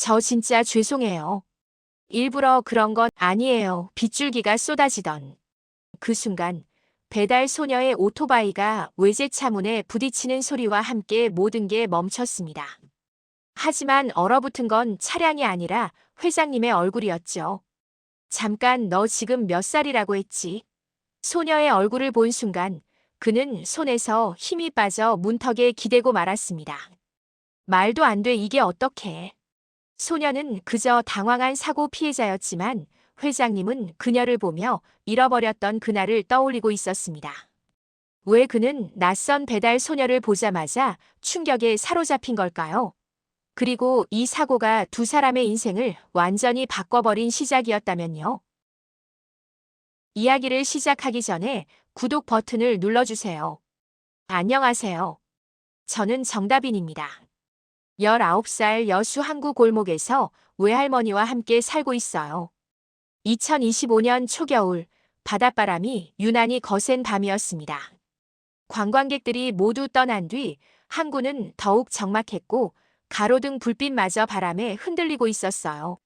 저 진짜 죄송해요. 일부러 그런 건 아니에요. 빗줄기가 쏟아지던 그 순간 배달 소녀의 오토바이가 외제차 문에 부딪히는 소리와 함께 모든 게 멈췄습니다. 하지만 얼어붙은 건 차량이 아니라 회장님의 얼굴이었죠. 잠깐 너 지금 몇 살이라고 했지? 소녀의 얼굴을 본 순간 그는 손에서 힘이 빠져 문턱에 기대고 말았습니다. 말도 안 돼 이게 어떡해. 소녀는 그저 당황한 사고 피해자였지만 회장님은 그녀를 보며 잃어버렸던 그날을 떠올리고 있었습니다. 왜 그는 낯선 배달 소녀를 보자마자 충격에 사로잡힌 걸까요? 그리고 이 사고가 두 사람의 인생을 완전히 바꿔버린 시작이었다면요. 이야기를 시작하기 전에 구독 버튼을 눌러주세요. 안녕하세요. 저는 정다빈입니다. 19살 여수 항구 골목에서 외할머니와 함께 살고 있어요. 2025년 초겨울, 바닷바람이 유난히 거센 밤이었습니다. 관광객들이 모두 떠난 뒤 항구는 더욱 적막했고 가로등 불빛마저 바람에 흔들리고 있었어요.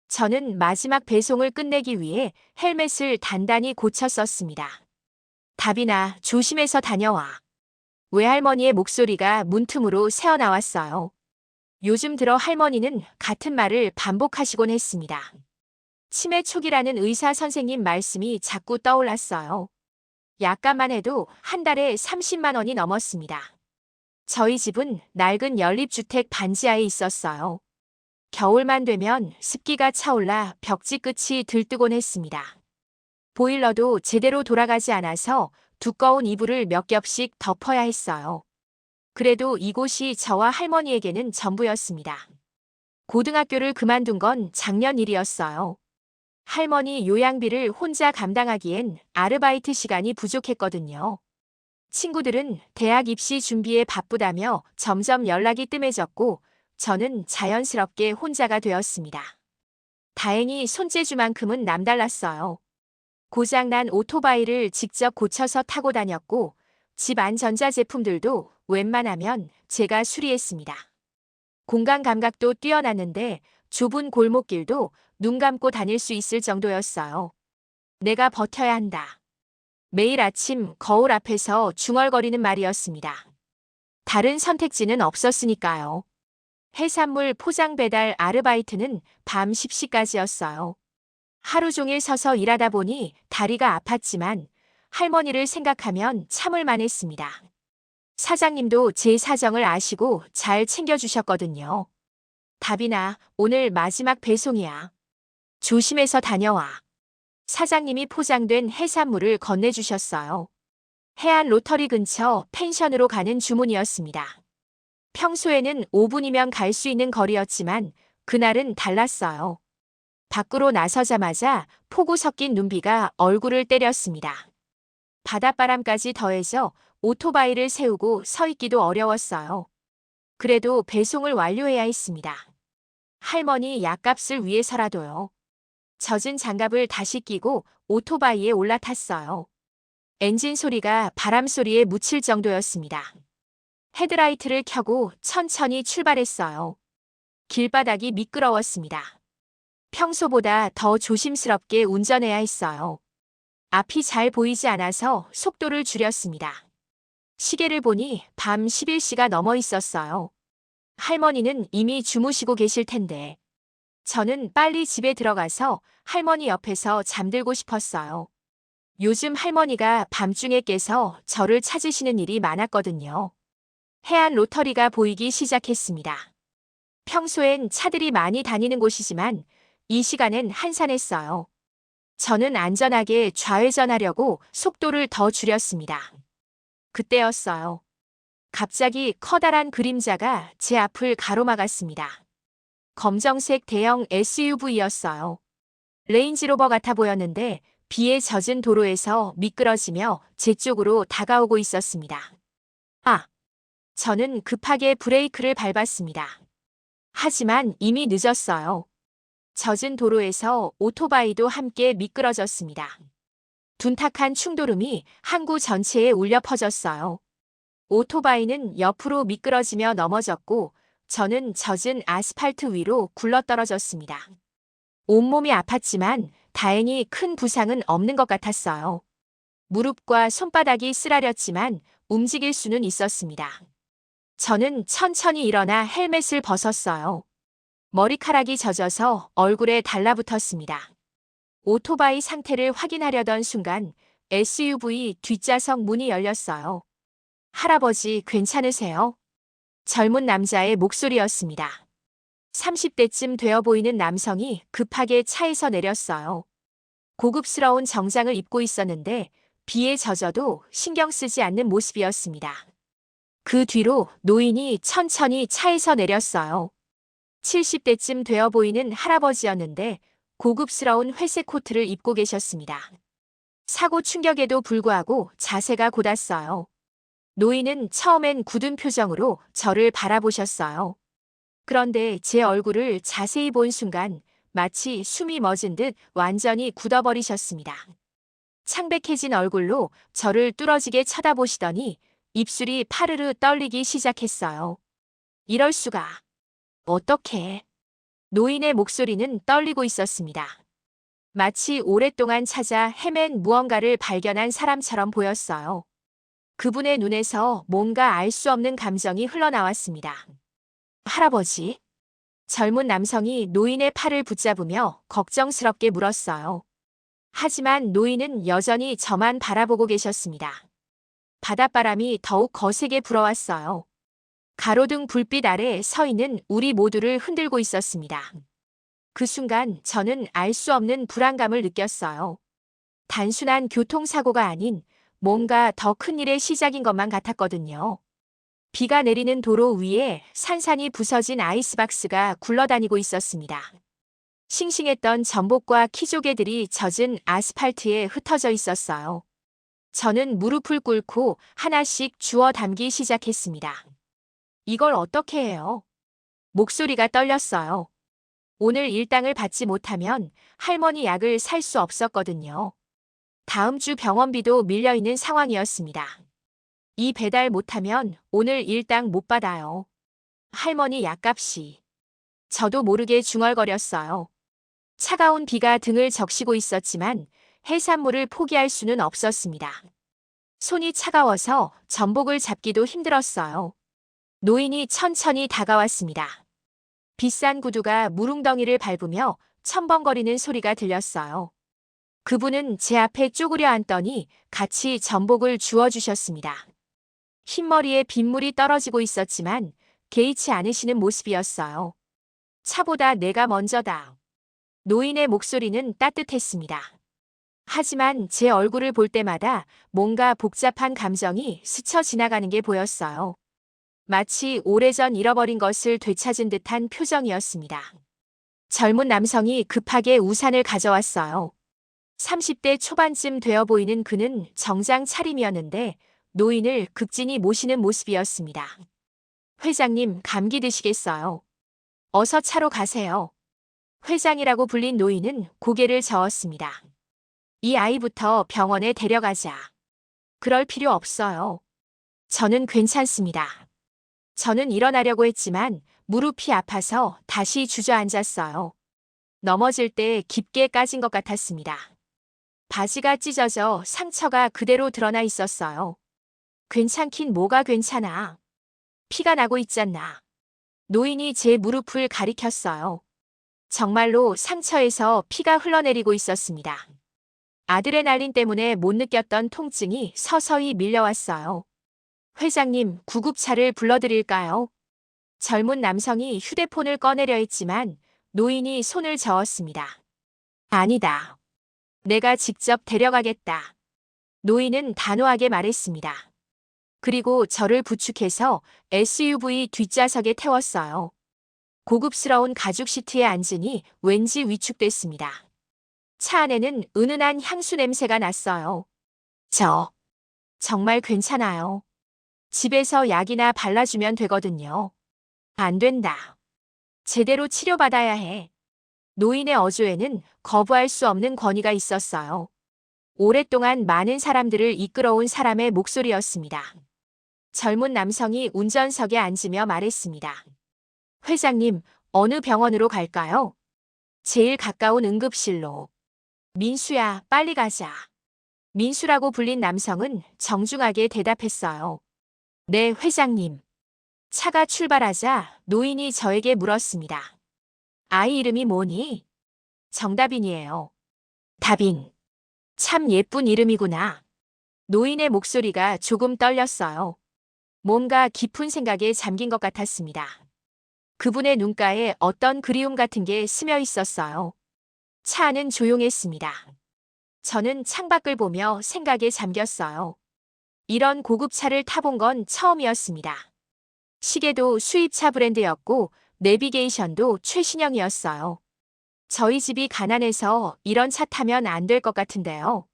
저는 마지막 배송을 끝내기 위해 헬멧을 단단히 고쳐 썼습니다. 다빈아, 조심해서 다녀와. 외할머니의 목소리가 문틈으로 새어나왔어요. 요즘 들어 할머니는 같은 말을 반복하시곤 했습니다. 치매 초기라는 의사 선생님 말씀이 자꾸 떠올랐어요. 약값만 해도 한 달에 30만 원이 넘었습니다. 저희 집은 낡은 연립주택 반지하에 있었어요. 겨울만 되면 습기가 차올라 벽지 끝이 들뜨곤 했습니다. 보일러도 제대로 돌아가지 않아서 두꺼운 이불을 몇 겹씩 덮어야 했어요. 그래도 이곳이 저와 할머니에게는 전부였습니다. 고등학교를 그만둔 건 작년 일이었어요. 할머니 요양비를 혼자 감당하기엔 아르바이트 시간이 부족했거든요. 친구들은 대학 입시 준비에 바쁘다며 점점 연락이 뜸해졌고 저는 자연스럽게 혼자가 되었습니다. 다행히 손재주만큼은 남달랐어요. 고장난 오토바이를 직접 고쳐서 타고 다녔고 집 안 전자제품들도 웬만하면 제가 수리했습니다. 공간 감각도 뛰어났는데 좁은 골목길도 눈 감고 다닐 수 있을 정도였어요. 내가 버텨야 한다. 매일 아침 거울 앞에서 중얼거리는 말이었습니다. 다른 선택지는 없었으니까요. 해산물 포장 배달 아르바이트는 밤 10시까지였어요. 하루 종일 서서 일하다 보니 다리가 아팠지만 할머니를 생각하면 참을 만했습니다. 사장님도 제 사정을 아시고 잘 챙겨주셨거든요. 다빈아, 오늘 마지막 배송이야. 조심해서 다녀와. 사장님이 포장된 해산물을 건네주셨어요. 해안 로터리 근처 펜션으로 가는 주문이었습니다. 평소에는 5분이면 갈 수 있는 거리였지만 그날은 달랐어요. 밖으로 나서자마자 폭우 섞인 눈비가 얼굴을 때렸습니다. 바닷바람까지 더해져 오토바이를 세우고 서 있기도 어려웠어요. 그래도 배송을 완료해야 했습니다. 할머니 약값을 위해서라도요. 젖은 장갑을 다시 끼고 오토바이에 올라탔어요. 엔진 소리가 바람 소리에 묻힐 정도였습니다. 헤드라이트를 켜고 천천히 출발했어요. 길바닥이 미끄러웠습니다. 평소보다 더 조심스럽게 운전해야 했어요. 앞이 잘 보이지 않아서 속도를 줄였습니다. 시계를 보니 밤 11시가 넘어 있었어요. 할머니는 이미 주무시고 계실 텐데. 저는 빨리 집에 들어가서 할머니 옆에서 잠들고 싶었어요. 요즘 할머니가 밤중에 깨서 저를 찾으시는 일이 많았거든요. 해안 로터리가 보이기 시작했습니다. 평소엔 차들이 많이 다니는 곳이지만 이 시간엔 한산했어요. 저는 안전하게 좌회전하려고 속도를 더 줄였습니다. 그때였어요. 갑자기 커다란 그림자가 제 앞을 가로막았습니다. 검정색 대형 SUV였어요. 레인지로버 같아 보였는데 비에 젖은 도로에서 미끄러지며 제 쪽으로 다가오고 있었습니다. 아! 저는 급하게 브레이크를 밟았습니다. 하지만 이미 늦었어요. 젖은 도로에서 오토바이도 함께 미끄러졌습니다. 둔탁한 충돌음이 항구 전체에 울려 퍼졌어요. 오토바이는 옆으로 미끄러지며 넘어졌고 저는 젖은 아스팔트 위로 굴러떨어졌습니다. 온몸이 아팠지만 다행히 큰 부상은 없는 것 같았어요. 무릎과 손바닥이 쓰라렸지만 움직일 수는 있었습니다. 저는 천천히 일어나 헬멧을 벗었어요. 머리카락이 젖어서 얼굴에 달라붙었습니다. 오토바이 상태를 확인하려던 순간 SUV 뒷좌석 문이 열렸어요. 할아버지 괜찮으세요? 젊은 남자의 목소리였습니다. 30대쯤 되어 보이는 남성이 급하게 차에서 내렸어요. 고급스러운 정장을 입고 있었는데 비에 젖어도 신경 쓰지 않는 모습이었습니다. 그 뒤로 노인이 천천히 차에서 내렸어요. 70대쯤 되어 보이는 할아버지였는데 고급스러운 회색 코트를 입고 계셨습니다. 사고 충격에도 불구하고 자세가 곧았어요. 노인은 처음엔 굳은 표정으로 저를 바라보셨어요. 그런데 제 얼굴을 자세히 본 순간 마치 숨이 멎은 듯 완전히 굳어버리셨습니다. 창백해진 얼굴로 저를 뚫어지게 쳐다보시더니 입술이 파르르 떨리기 시작했어요. 이럴 수가. 어떡해. 노인의 목소리는 떨리고 있었습니다. 마치 오랫동안 찾아 헤맨 무언가를 발견한 사람처럼 보였어요. 그분의 눈에서 뭔가 알 수 없는 감정이 흘러나왔습니다. 할아버지? 젊은 남성이 노인의 팔을 붙잡으며 걱정스럽게 물었어요. 하지만 노인은 여전히 저만 바라보고 계셨습니다. 바닷바람이 더욱 거세게 불어왔어요. 가로등 불빛 아래 서 있는 우리 모두를 흔들고 있었습니다. 그 순간 저는 알 수 없는 불안감을 느꼈어요. 단순한 교통사고가 아닌 뭔가 더 큰 일의 시작인 것만 같았거든요. 비가 내리는 도로 위에 산산이 부서진 아이스박스가 굴러다니고 있었습니다. 싱싱했던 전복과 키조개들이 젖은 아스팔트에 흩어져 있었어요. 저는 무릎을 꿇고 하나씩 주워 담기 시작했습니다. 이걸 어떻게 해요? 목소리가 떨렸어요. 오늘 일당을 받지 못하면 할머니 약을 살 수 없었거든요. 다음 주 병원비도 밀려있는 상황이었습니다. 이 배달 못하면 오늘 일당 못 받아요. 할머니 약값이. 저도 모르게 중얼거렸어요. 차가운 비가 등을 적시고 있었지만 해산물을 포기할 수는 없었습니다. 손이 차가워서 전복을 잡기도 힘들었어요. 노인이 천천히 다가왔습니다. 비싼 구두가 무릉덩이를 밟으며 첨벙거리는 소리가 들렸어요. 그분은 제 앞에 쪼그려 앉더니 같이 전복을 주워주셨습니다. 흰머리에 빗물이 떨어지고 있었지만 개의치 않으시는 모습이었어요. 차보다 내가 먼저다. 노인의 목소리는 따뜻했습니다. 하지만 제 얼굴을 볼 때마다 뭔가 복잡한 감정이 스쳐 지나가는 게 보였어요. 마치 오래전 잃어버린 것을 되찾은 듯한 표정이었습니다. 젊은 남성이 급하게 우산을 가져왔어요. 30대 초반쯤 되어 보이는 그는 정장 차림이었는데 노인을 극진히 모시는 모습이었습니다. 회장님, 감기 드시겠어요? 어서 차로 가세요. 회장이라고 불린 노인은 고개를 저었습니다. 이 아이부터 병원에 데려가자. 그럴 필요 없어요. 저는 괜찮습니다. 저는 일어나려고 했지만 무릎이 아파서 다시 주저앉았어요. 넘어질 때 깊게 까진 것 같았습니다. 바지가 찢어져 상처가 그대로 드러나 있었어요. 괜찮긴 뭐가 괜찮아. 피가 나고 있잖아. 노인이 제 무릎을 가리켰어요. 정말로 상처에서 피가 흘러내리고 있었습니다. 아드레날린 때문에 못 느꼈던 통증이 서서히 밀려왔어요. 회장님, 구급차를 불러드릴까요? 젊은 남성이 휴대폰을 꺼내려 했지만 노인이 손을 저었습니다. 아니다. 내가 직접 데려가겠다. 노인은 단호하게 말했습니다. 그리고 저를 부축해서 SUV 뒷좌석에 태웠어요. 고급스러운 가죽 시트에 앉으니 왠지 위축됐습니다. 차 안에는 은은한 향수 냄새가 났어요. 정말 괜찮아요. 집에서 약이나 발라주면 되거든요. 안 된다. 제대로 치료받아야 해. 노인의 어조에는 거부할 수 없는 권위가 있었어요. 오랫동안 많은 사람들을 이끌어온 사람의 목소리였습니다. 젊은 남성이 운전석에 앉으며 말했습니다. 회장님, 어느 병원으로 갈까요? 제일 가까운 응급실로. 민수야, 빨리 가자. 민수라고 불린 남성은 정중하게 대답했어요. 네, 회장님. 차가 출발하자 노인이 저에게 물었습니다. 아이 이름이 뭐니? 정다빈이에요. 다빈. 참 예쁜 이름이구나. 노인의 목소리가 조금 떨렸어요. 뭔가 깊은 생각에 잠긴 것 같았습니다. 그분의 눈가에 어떤 그리움 같은 게 스며 있었어요. 차 안은 조용했습니다. 저는 창밖을 보며 생각에 잠겼어요. 이런 고급차를 타본 건 처음이었습니다. 시계도 수입차 브랜드였고 내비게이션도 최신형이었어요. 저희 집이 가난해서 이런 차 타면 안 될 것 같은데요.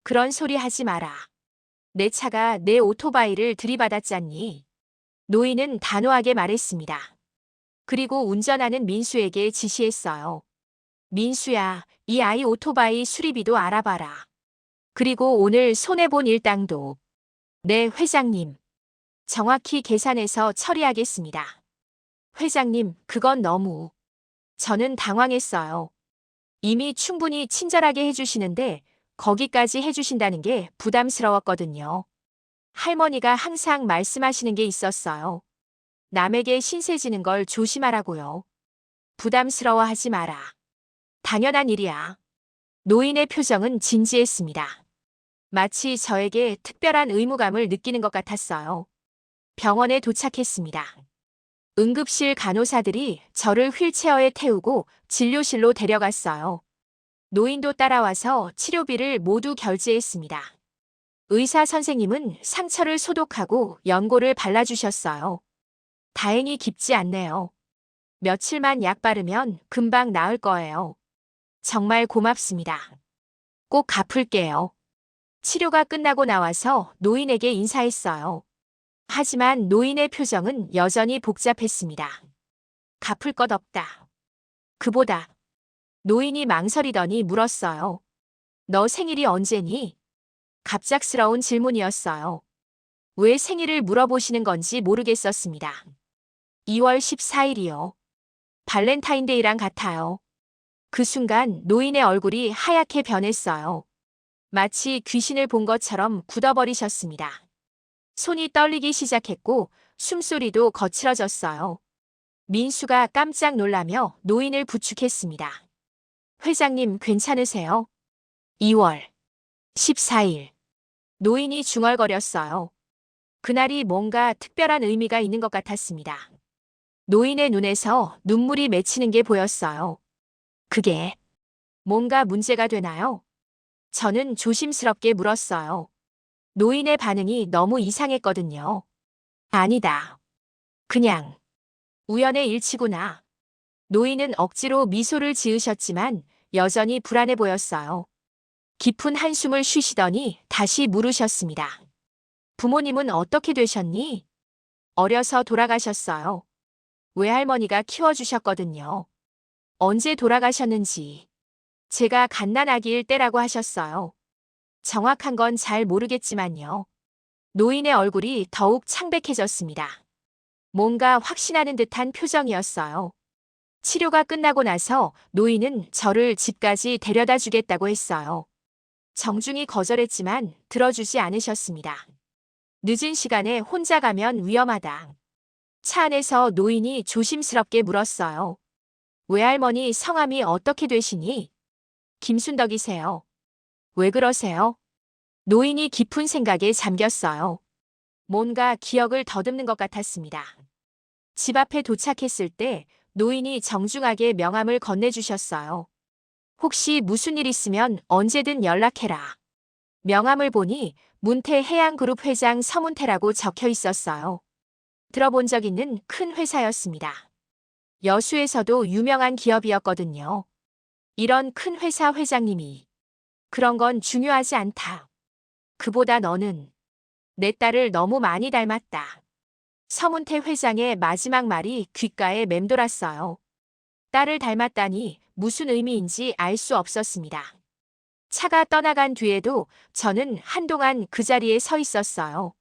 그런 소리 하지 마라. 내 차가 내 오토바이를 들이받았잖니. 노인은 단호하게 말했습니다. 그리고 운전하는 민수에게 지시했어요. 민수야, 이 아이 오토바이 수리비도 알아봐라. 그리고 오늘 손해본 일당도. 네, 회장님. 정확히 계산해서 처리하겠습니다. 회장님, 그건 너무. 저는 당황했어요. 이미 충분히 친절하게 해주시는데 거기까지 해주신다는 게 부담스러웠거든요. 할머니가 항상 말씀하시는 게 있었어요. 남에게 신세 지는 걸 조심하라고요. 부담스러워하지 마라. 당연한 일이야. 노인의 표정은 진지했습니다. 마치 저에게 특별한 의무감을 느끼는 것 같았어요. 병원에 도착했습니다. 응급실 간호사들이 저를 휠체어에 태우고 진료실로 데려갔어요. 노인도 따라와서 치료비를 모두 결제했습니다. 의사 선생님은 상처를 소독하고 연고를 발라주셨어요. 다행히 깊지 않네요. 며칠만 약 바르면 금방 나을 거예요. 정말 고맙습니다. 꼭 갚을게요. 치료가 끝나고 나와서 노인에게 인사했어요. 하지만 노인의 표정은 여전히 복잡했습니다. 갚을 것 없다. 그보다 노인이 망설이더니 물었어요. 너 생일이 언제니? 갑작스러운 질문이었어요. 왜 생일을 물어보시는 건지 모르겠었습니다. 2월 14일이요. 발렌타인데이랑 같아요. 그 순간 노인의 얼굴이 하얗게 변했어요. 마치 귀신을 본 것처럼 굳어버리셨습니다. 손이 떨리기 시작했고 숨소리도 거칠어졌어요. 민수가 깜짝 놀라며 노인을 부축했습니다. 회장님 괜찮으세요? 2월 14일. 노인이 중얼거렸어요. 그날이 뭔가 특별한 의미가 있는 것 같았습니다. 노인의 눈에서 눈물이 맺히는 게 보였어요. 그게 뭔가 문제가 되나요? 저는 조심스럽게 물었어요. 노인의 반응이 너무 이상했거든요. 아니다. 그냥 우연의 일치구나. 노인은 억지로 미소를 지으셨지만 여전히 불안해 보였어요. 깊은 한숨을 쉬시더니 다시 물으셨습니다. 부모님은 어떻게 되셨니? 어려서 돌아가셨어요. 외할머니가 키워주셨거든요. 언제 돌아가셨는지. 제가 갓난아기일 때라고 하셨어요. 정확한 건 잘 모르겠지만요. 노인의 얼굴이 더욱 창백해졌습니다. 뭔가 확신하는 듯한 표정이었어요. 치료가 끝나고 나서 노인은 저를 집까지 데려다 주겠다고 했어요. 정중히 거절했지만 들어주지 않으셨습니다. 늦은 시간에 혼자 가면 위험하다. 차 안에서 노인이 조심스럽게 물었어요. 외할머니 성함이 어떻게 되시니? 김순덕이세요. 왜 그러세요? 노인이 깊은 생각에 잠겼어요. 뭔가 기억을 더듬는 것 같았습니다. 집 앞에 도착했을 때 노인이 정중하게 명함을 건네주셨어요. 혹시 무슨 일 있으면 언제든 연락해라. 명함을 보니 문태해양그룹 회장 서문태라고 적혀 있었어요. 들어본 적 있는 큰 회사였습니다. 여수에서도 유명한 기업이었거든요. 이런 큰 회사 회장님이. 그런 건 중요하지 않다. 그보다 너는 내 딸을 너무 많이 닮았다. 서문태 회장의 마지막 말이 귓가에 맴돌았어요. 딸을 닮았다니 무슨 의미인지 알 수 없었습니다. 차가 떠나간 뒤에도 저는 한동안 그 자리에 서 있었어요.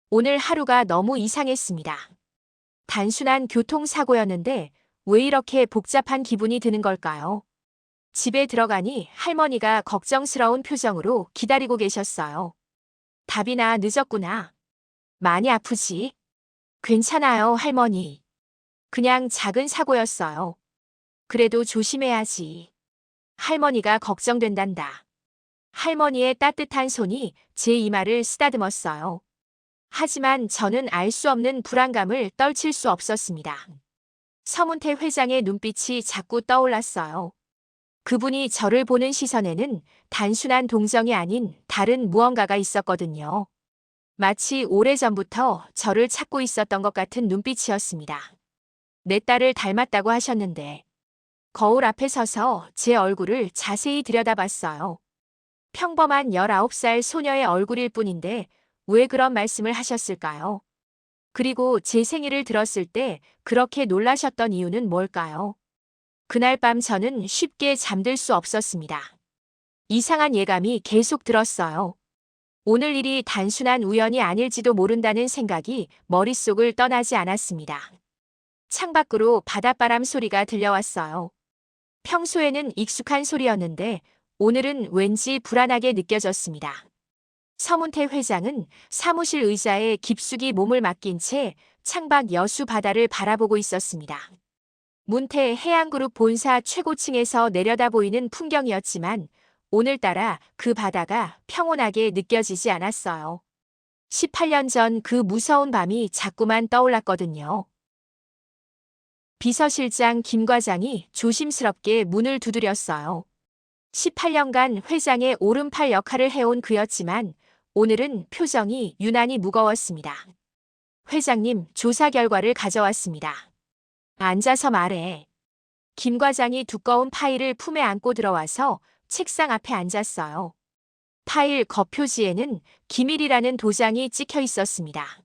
오늘 하루가 너무 이상했습니다. 단순한 교통사고였는데 왜 이렇게 복잡한 기분이 드는 걸까요? 집에 들어가니 할머니가 걱정스러운 표정으로 기다리고 계셨어요. 답이나 늦었구나. 많이 아프지? 괜찮아요, 할머니. 그냥 작은 사고였어요. 그래도 조심해야지. 할머니가 걱정된단다. 할머니의 따뜻한 손이 제 이마를 쓰다듬었어요. 하지만 저는 알 수 없는 불안감을 떨칠 수 없었습니다. 서문태 회장의 눈빛이 자꾸 떠올랐어요. 그분이 저를 보는 시선에는 단순한 동정이 아닌 다른 무언가가 있었거든요. 마치 오래전부터 저를 찾고 있었던 것 같은 눈빛이었습니다. 내 딸을 닮았다고 하셨는데 거울 앞에 서서 제 얼굴을 자세히 들여다봤어요. 평범한 19살 소녀의 얼굴일 뿐인데 왜 그런 말씀을 하셨을까요? 그리고 제 생일을 들었을 때 그렇게 놀라셨던 이유는 뭘까요? 그날 밤 저는 쉽게 잠들 수 없었습니다. 이상한 예감이 계속 들었어요. 오늘 일이 단순한 우연이 아닐지도 모른다는 생각이 머릿속을 떠나지 않았습니다. 창밖으로 바닷바람 소리가 들려왔어요. 평소에는 익숙한 소리였는데 오늘은 왠지 불안하게 느껴졌습니다. 서문태 회장은 사무실 의자에 깊숙이 몸을 맡긴 채 창밖 여수 바다를 바라보고 있었습니다. 문태 해양그룹 본사 최고층에서 내려다 보이는 풍경이었지만 오늘따라 그 바다가 평온하게 느껴지지 않았어요. 18년 전 그 무서운 밤이 자꾸만 떠올랐거든요. 비서실장 김 과장이 조심스럽게 문을 두드렸어요. 18년간 회장의 오른팔 역할을 해온 그였지만 오늘은 표정이 유난히 무거웠습니다. 회장님, 조사 결과를 가져왔습니다. 앉아서 말해. 김 과장이 두꺼운 파일을 품에 안고 들어와서 책상 앞에 앉았어요. 파일 겉표지에는 기밀이라는 도장이 찍혀 있었습니다.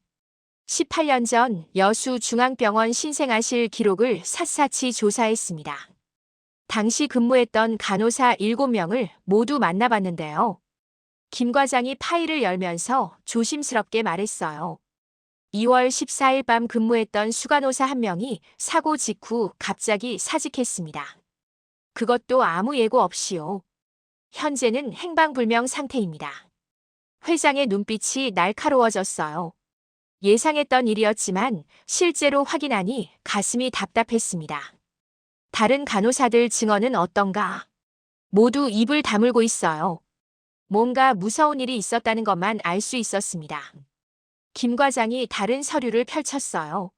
18년 전 여수중앙병원 신생아실 기록을 샅샅이 조사했습니다. 당시 근무했던 간호사 7명을 모두 만나봤는데요. 김 과장이 파일을 열면서 조심스럽게 말했어요. 2월 14일 밤 근무했던 수간호사 1명이 사고 직후 갑자기 사직했습니다. 그것도 아무 예고 없이요. 현재는 행방불명 상태입니다. 회장의 눈빛이 날카로워졌어요. 예상했던 일이었지만 실제로 확인하니 가슴이 답답했습니다. 다른 간호사들 증언은 어떤가? 모두 입을 다물고 있어요. 뭔가 무서운 일이 있었다는 것만 알 수 있었습니다. 김 과장이 다른 서류를 펼쳤어요.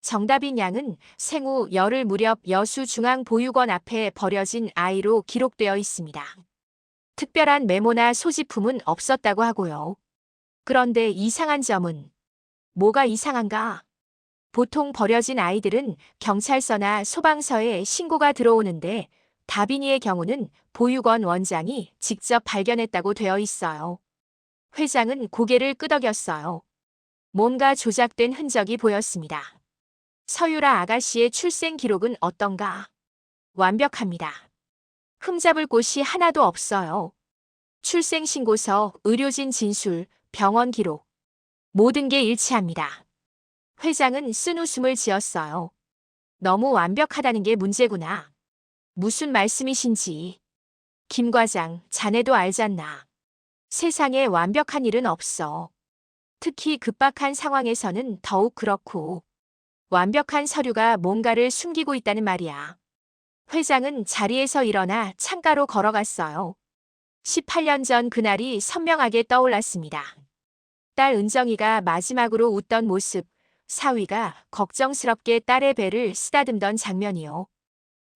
정다빈 양은 생후 열흘 무렵 여수중앙보육원 앞에 버려진 아이로 기록되어 있습니다. 특별한 메모나 소지품은 없었다고 하고요. 그런데 이상한 점은 뭐가 이상한가? 보통 버려진 아이들은 경찰서나 소방서에 신고가 들어오는데 다빈이의 경우는 보육원 원장이 직접 발견했다고 되어 있어요. 회장은 고개를 끄덕였어요. 뭔가 조작된 흔적이 보였습니다. 서유라 아가씨의 출생 기록은 어떤가? 완벽합니다. 흠잡을 곳이 하나도 없어요. 출생신고서, 의료진 진술, 병원 기록. 모든 게 일치합니다. 회장은 쓴웃음을 지었어요. 너무 완벽하다는 게 문제구나. 무슨 말씀이신지. 김 과장, 자네도 알잖나. 세상에 완벽한 일은 없어. 특히 급박한 상황에서는 더욱 그렇고. 완벽한 서류가 뭔가를 숨기고 있다는 말이야. 회장은 자리에서 일어나 창가로 걸어갔어요. 18년 전 그날이 선명하게 떠올랐습니다. 딸 은정이가 마지막으로 웃던 모습, 사위가 걱정스럽게 딸의 배를 쓰다듬던 장면이요.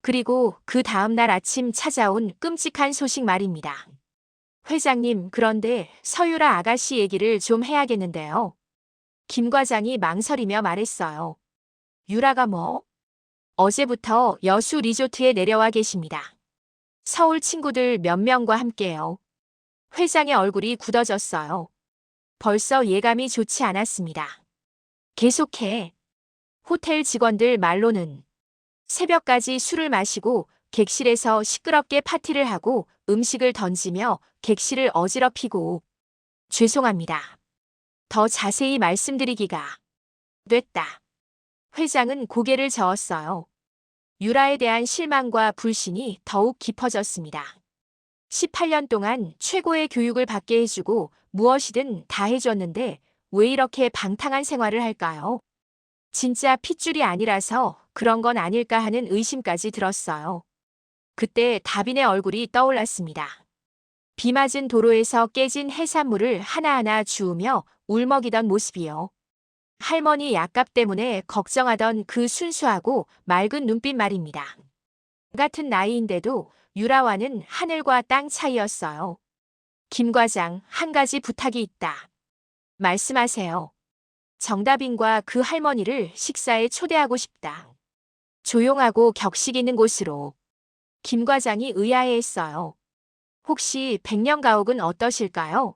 그리고 그 다음 날 아침 찾아온 끔찍한 소식 말입니다. 회장님, 그런데 서유라 아가씨 얘기를 좀 해야겠는데요. 김 과장이 망설이며 말했어요. 유라가 뭐? 어제부터 여수 리조트에 내려와 계십니다. 서울 친구들 몇 명과 함께요. 회장의 얼굴이 굳어졌어요. 벌써 예감이 좋지 않았습니다. 계속해. 호텔 직원들 말로는 새벽까지 술을 마시고 객실에서 시끄럽게 파티를 하고 음식을 던지며 객실을 어지럽히고. 죄송합니다. 더 자세히 말씀드리기가 됐다. 회장은 고개를 저었어요. 유라에 대한 실망과 불신이 더욱 깊어졌습니다. 18년 동안 최고의 교육을 받게 해주고 무엇이든 다 해줬는데 왜 이렇게 방탕한 생활을 할까요? 진짜 핏줄이 아니라서 그런 건 아닐까 하는 의심까지 들었어요. 그때 다빈의 얼굴이 떠올랐습니다. 비 맞은 도로에서 깨진 해산물을 하나하나 주우며 울먹이던 모습이요. 할머니 약값 때문에 걱정하던 그 순수하고 맑은 눈빛 말입니다. 같은 나이인데도 유라와는 하늘과 땅 차이였어요. 김 과장, 한 가지 부탁이 있다. 말씀하세요. 정다빈과 그 할머니를 식사에 초대하고 싶다. 조용하고 격식 있는 곳으로. 김 과장이 의아해했어요. 혹시 백년가옥은 어떠실까요?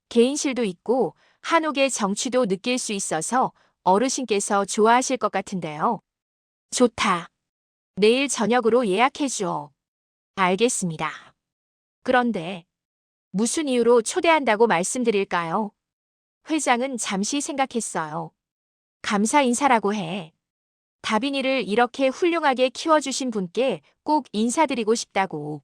개인실도 있고 한옥의 정취도 느낄 수 있어서 어르신께서 좋아하실 것 같은데요. 좋다. 내일 저녁으로 예약해줘. 알겠습니다. 그런데 무슨 이유로 초대한다고 말씀드릴까요? 회장은 잠시 생각했어요. 감사 인사라고 해. 다빈이를 이렇게 훌륭하게 키워주신 분께 꼭 인사드리고 싶다고.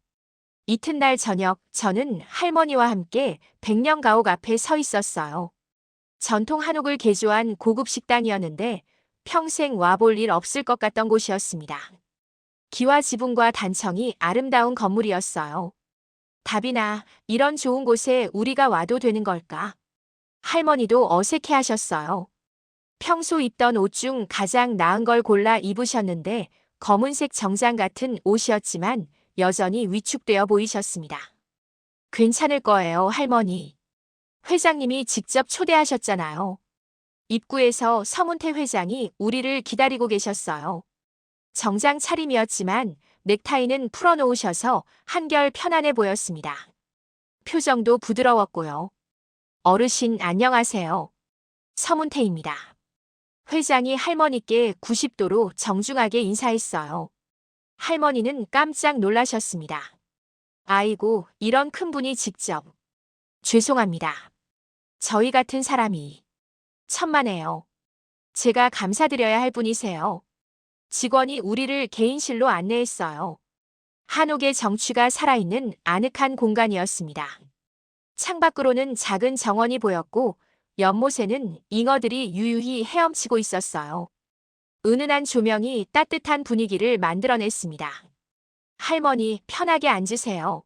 이튿날 저녁 저는 할머니와 함께 백년가옥 앞에 서 있었어요. 전통 한옥을 개조한 고급 식당이었는데 평생 와볼 일 없을 것 같던 곳이었습니다. 기와 지붕과 단청이 아름다운 건물이었어요. 다빈아, 이런 좋은 곳에 우리가 와도 되는 걸까? 할머니도 어색해 하셨어요. 평소 입던 옷 중 가장 나은 걸 골라 입으셨는데 검은색 정장 같은 옷이었지만 여전히 위축되어 보이셨습니다. 괜찮을 거예요, 할머니. 회장님이 직접 초대하셨잖아요. 입구에서 서문태 회장이 우리를 기다리고 계셨어요. 정장 차림이었지만 넥타이는 풀어놓으셔서 한결 편안해 보였습니다. 표정도 부드러웠고요. 어르신 안녕하세요. 서문태입니다. 회장이 할머니께 90도로 정중하게 인사했어요. 할머니는 깜짝 놀라셨습니다. 아이고, 이런 큰 분이 직접. 죄송합니다. 저희 같은 사람이. 천만에요. 제가 감사드려야 할 분이세요. 직원이 우리를 개인실로 안내했어요. 한옥의 정취가 살아있는 아늑한 공간이었습니다. 창밖으로는 작은 정원이 보였고 연못에는 잉어들이 유유히 헤엄치고 있었어요. 은은한 조명이 따뜻한 분위기를 만들어냈습니다. 할머니, 편하게 앉으세요.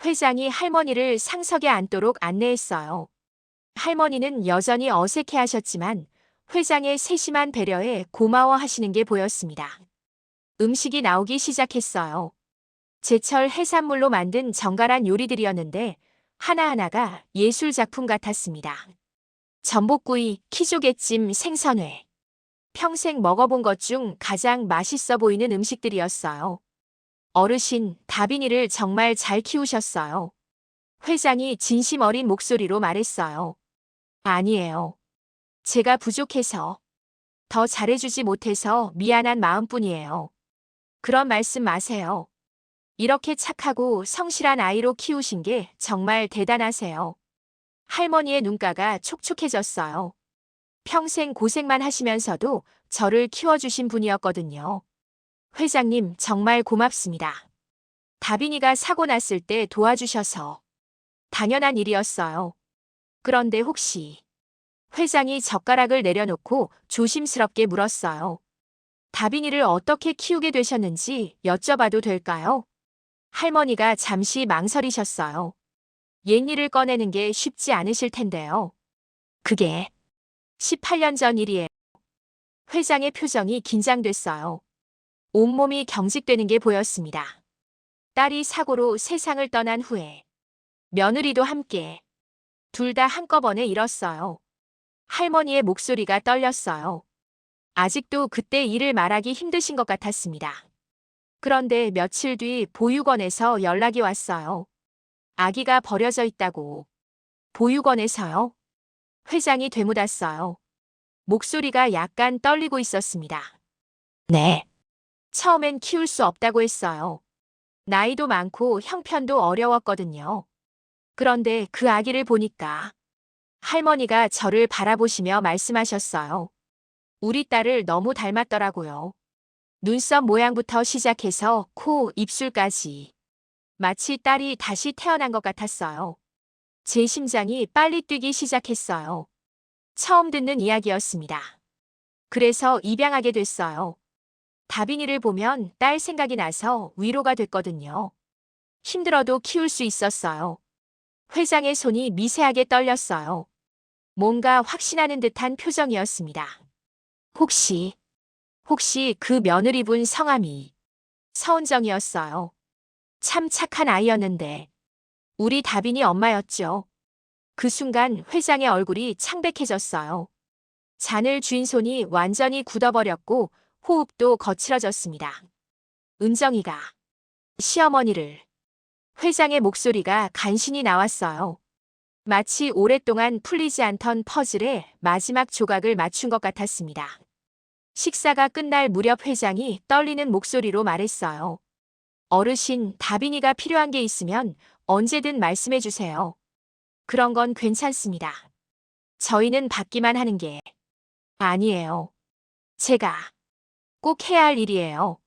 회장이 할머니를 상석에 앉도록 안내했어요. 할머니는 여전히 어색해 하셨지만 회장의 세심한 배려에 고마워하시는 게 보였습니다. 음식이 나오기 시작했어요. 제철 해산물로 만든 정갈한 요리들이었는데 하나하나가 예술 작품 같았습니다. 전복구이, 키조개찜, 생선회. 평생 먹어본 것 중 가장 맛있어 보이는 음식들이었어요. 어르신, 다빈이를 정말 잘 키우셨어요. 회장이 진심 어린 목소리로 말했어요. 아니에요. 제가 부족해서, 더 잘해주지 못해서 미안한 마음뿐이에요. 그런 말씀 마세요. 이렇게 착하고 성실한 아이로 키우신 게 정말 대단하세요. 할머니의 눈가가 촉촉해졌어요. 평생 고생만 하시면서도 저를 키워주신 분이었거든요. 회장님, 정말 고맙습니다. 다빈이가 사고 났을 때 도와주셔서. 당연한 일이었어요. 그런데 혹시 회장이 젓가락을 내려놓고 조심스럽게 물었어요. 다빈이를 어떻게 키우게 되셨는지 여쭤봐도 될까요? 할머니가 잠시 망설이셨어요. 옛일을 꺼내는 게 쉽지 않으실 텐데요. 그게 18년 전 일이에요. 회장의 표정이 긴장됐어요. 온몸이 경직되는 게 보였습니다. 딸이 사고로 세상을 떠난 후에 며느리도 함께 둘 다 한꺼번에 잃었어요. 할머니의 목소리가 떨렸어요. 아직도 그때 일을 말하기 힘드신 것 같았습니다. 그런데 며칠 뒤 보육원에서 연락이 왔어요. 아기가 버려져 있다고. 보육원에서요? 회장이 되묻었어요. 목소리가 약간 떨리고 있었습니다. 네. 처음엔 키울 수 없다고 했어요. 나이도 많고 형편도 어려웠거든요. 그런데 그 아기를 보니까 할머니가 저를 바라보시며 말씀하셨어요. 우리 딸을 너무 닮았더라고요. 눈썹 모양부터 시작해서 코, 입술까지. 마치 딸이 다시 태어난 것 같았어요. 제 심장이 빨리 뛰기 시작했어요. 처음 듣는 이야기였습니다. 그래서 입양하게 됐어요. 다빈이를 보면 딸 생각이 나서 위로가 됐거든요. 힘들어도 키울 수 있었어요. 회장의 손이 미세하게 떨렸어요. 뭔가 확신하는 듯한 표정이었습니다. 혹시 그 며느리분 성함이 서은정이었어요. 참 착한 아이였는데 우리 다빈이 엄마였죠. 그 순간 회장의 얼굴이 창백해졌어요. 잔을 쥔 손이 완전히 굳어버렸고 호흡도 거칠어졌습니다. 은정이가 시어머니를. 회장의 목소리가 간신히 나왔어요. 마치 오랫동안 풀리지 않던 퍼즐의 마지막 조각을 맞춘 것 같았습니다. 식사가 끝날 무렵 회장이 떨리는 목소리로 말했어요. 어르신, 다빈이가 필요한 게 있으면 언제든 말씀해 주세요. 그런 건 괜찮습니다. 저희는 받기만 하는 게 아니에요. 제가 꼭 해야 할 일이에요.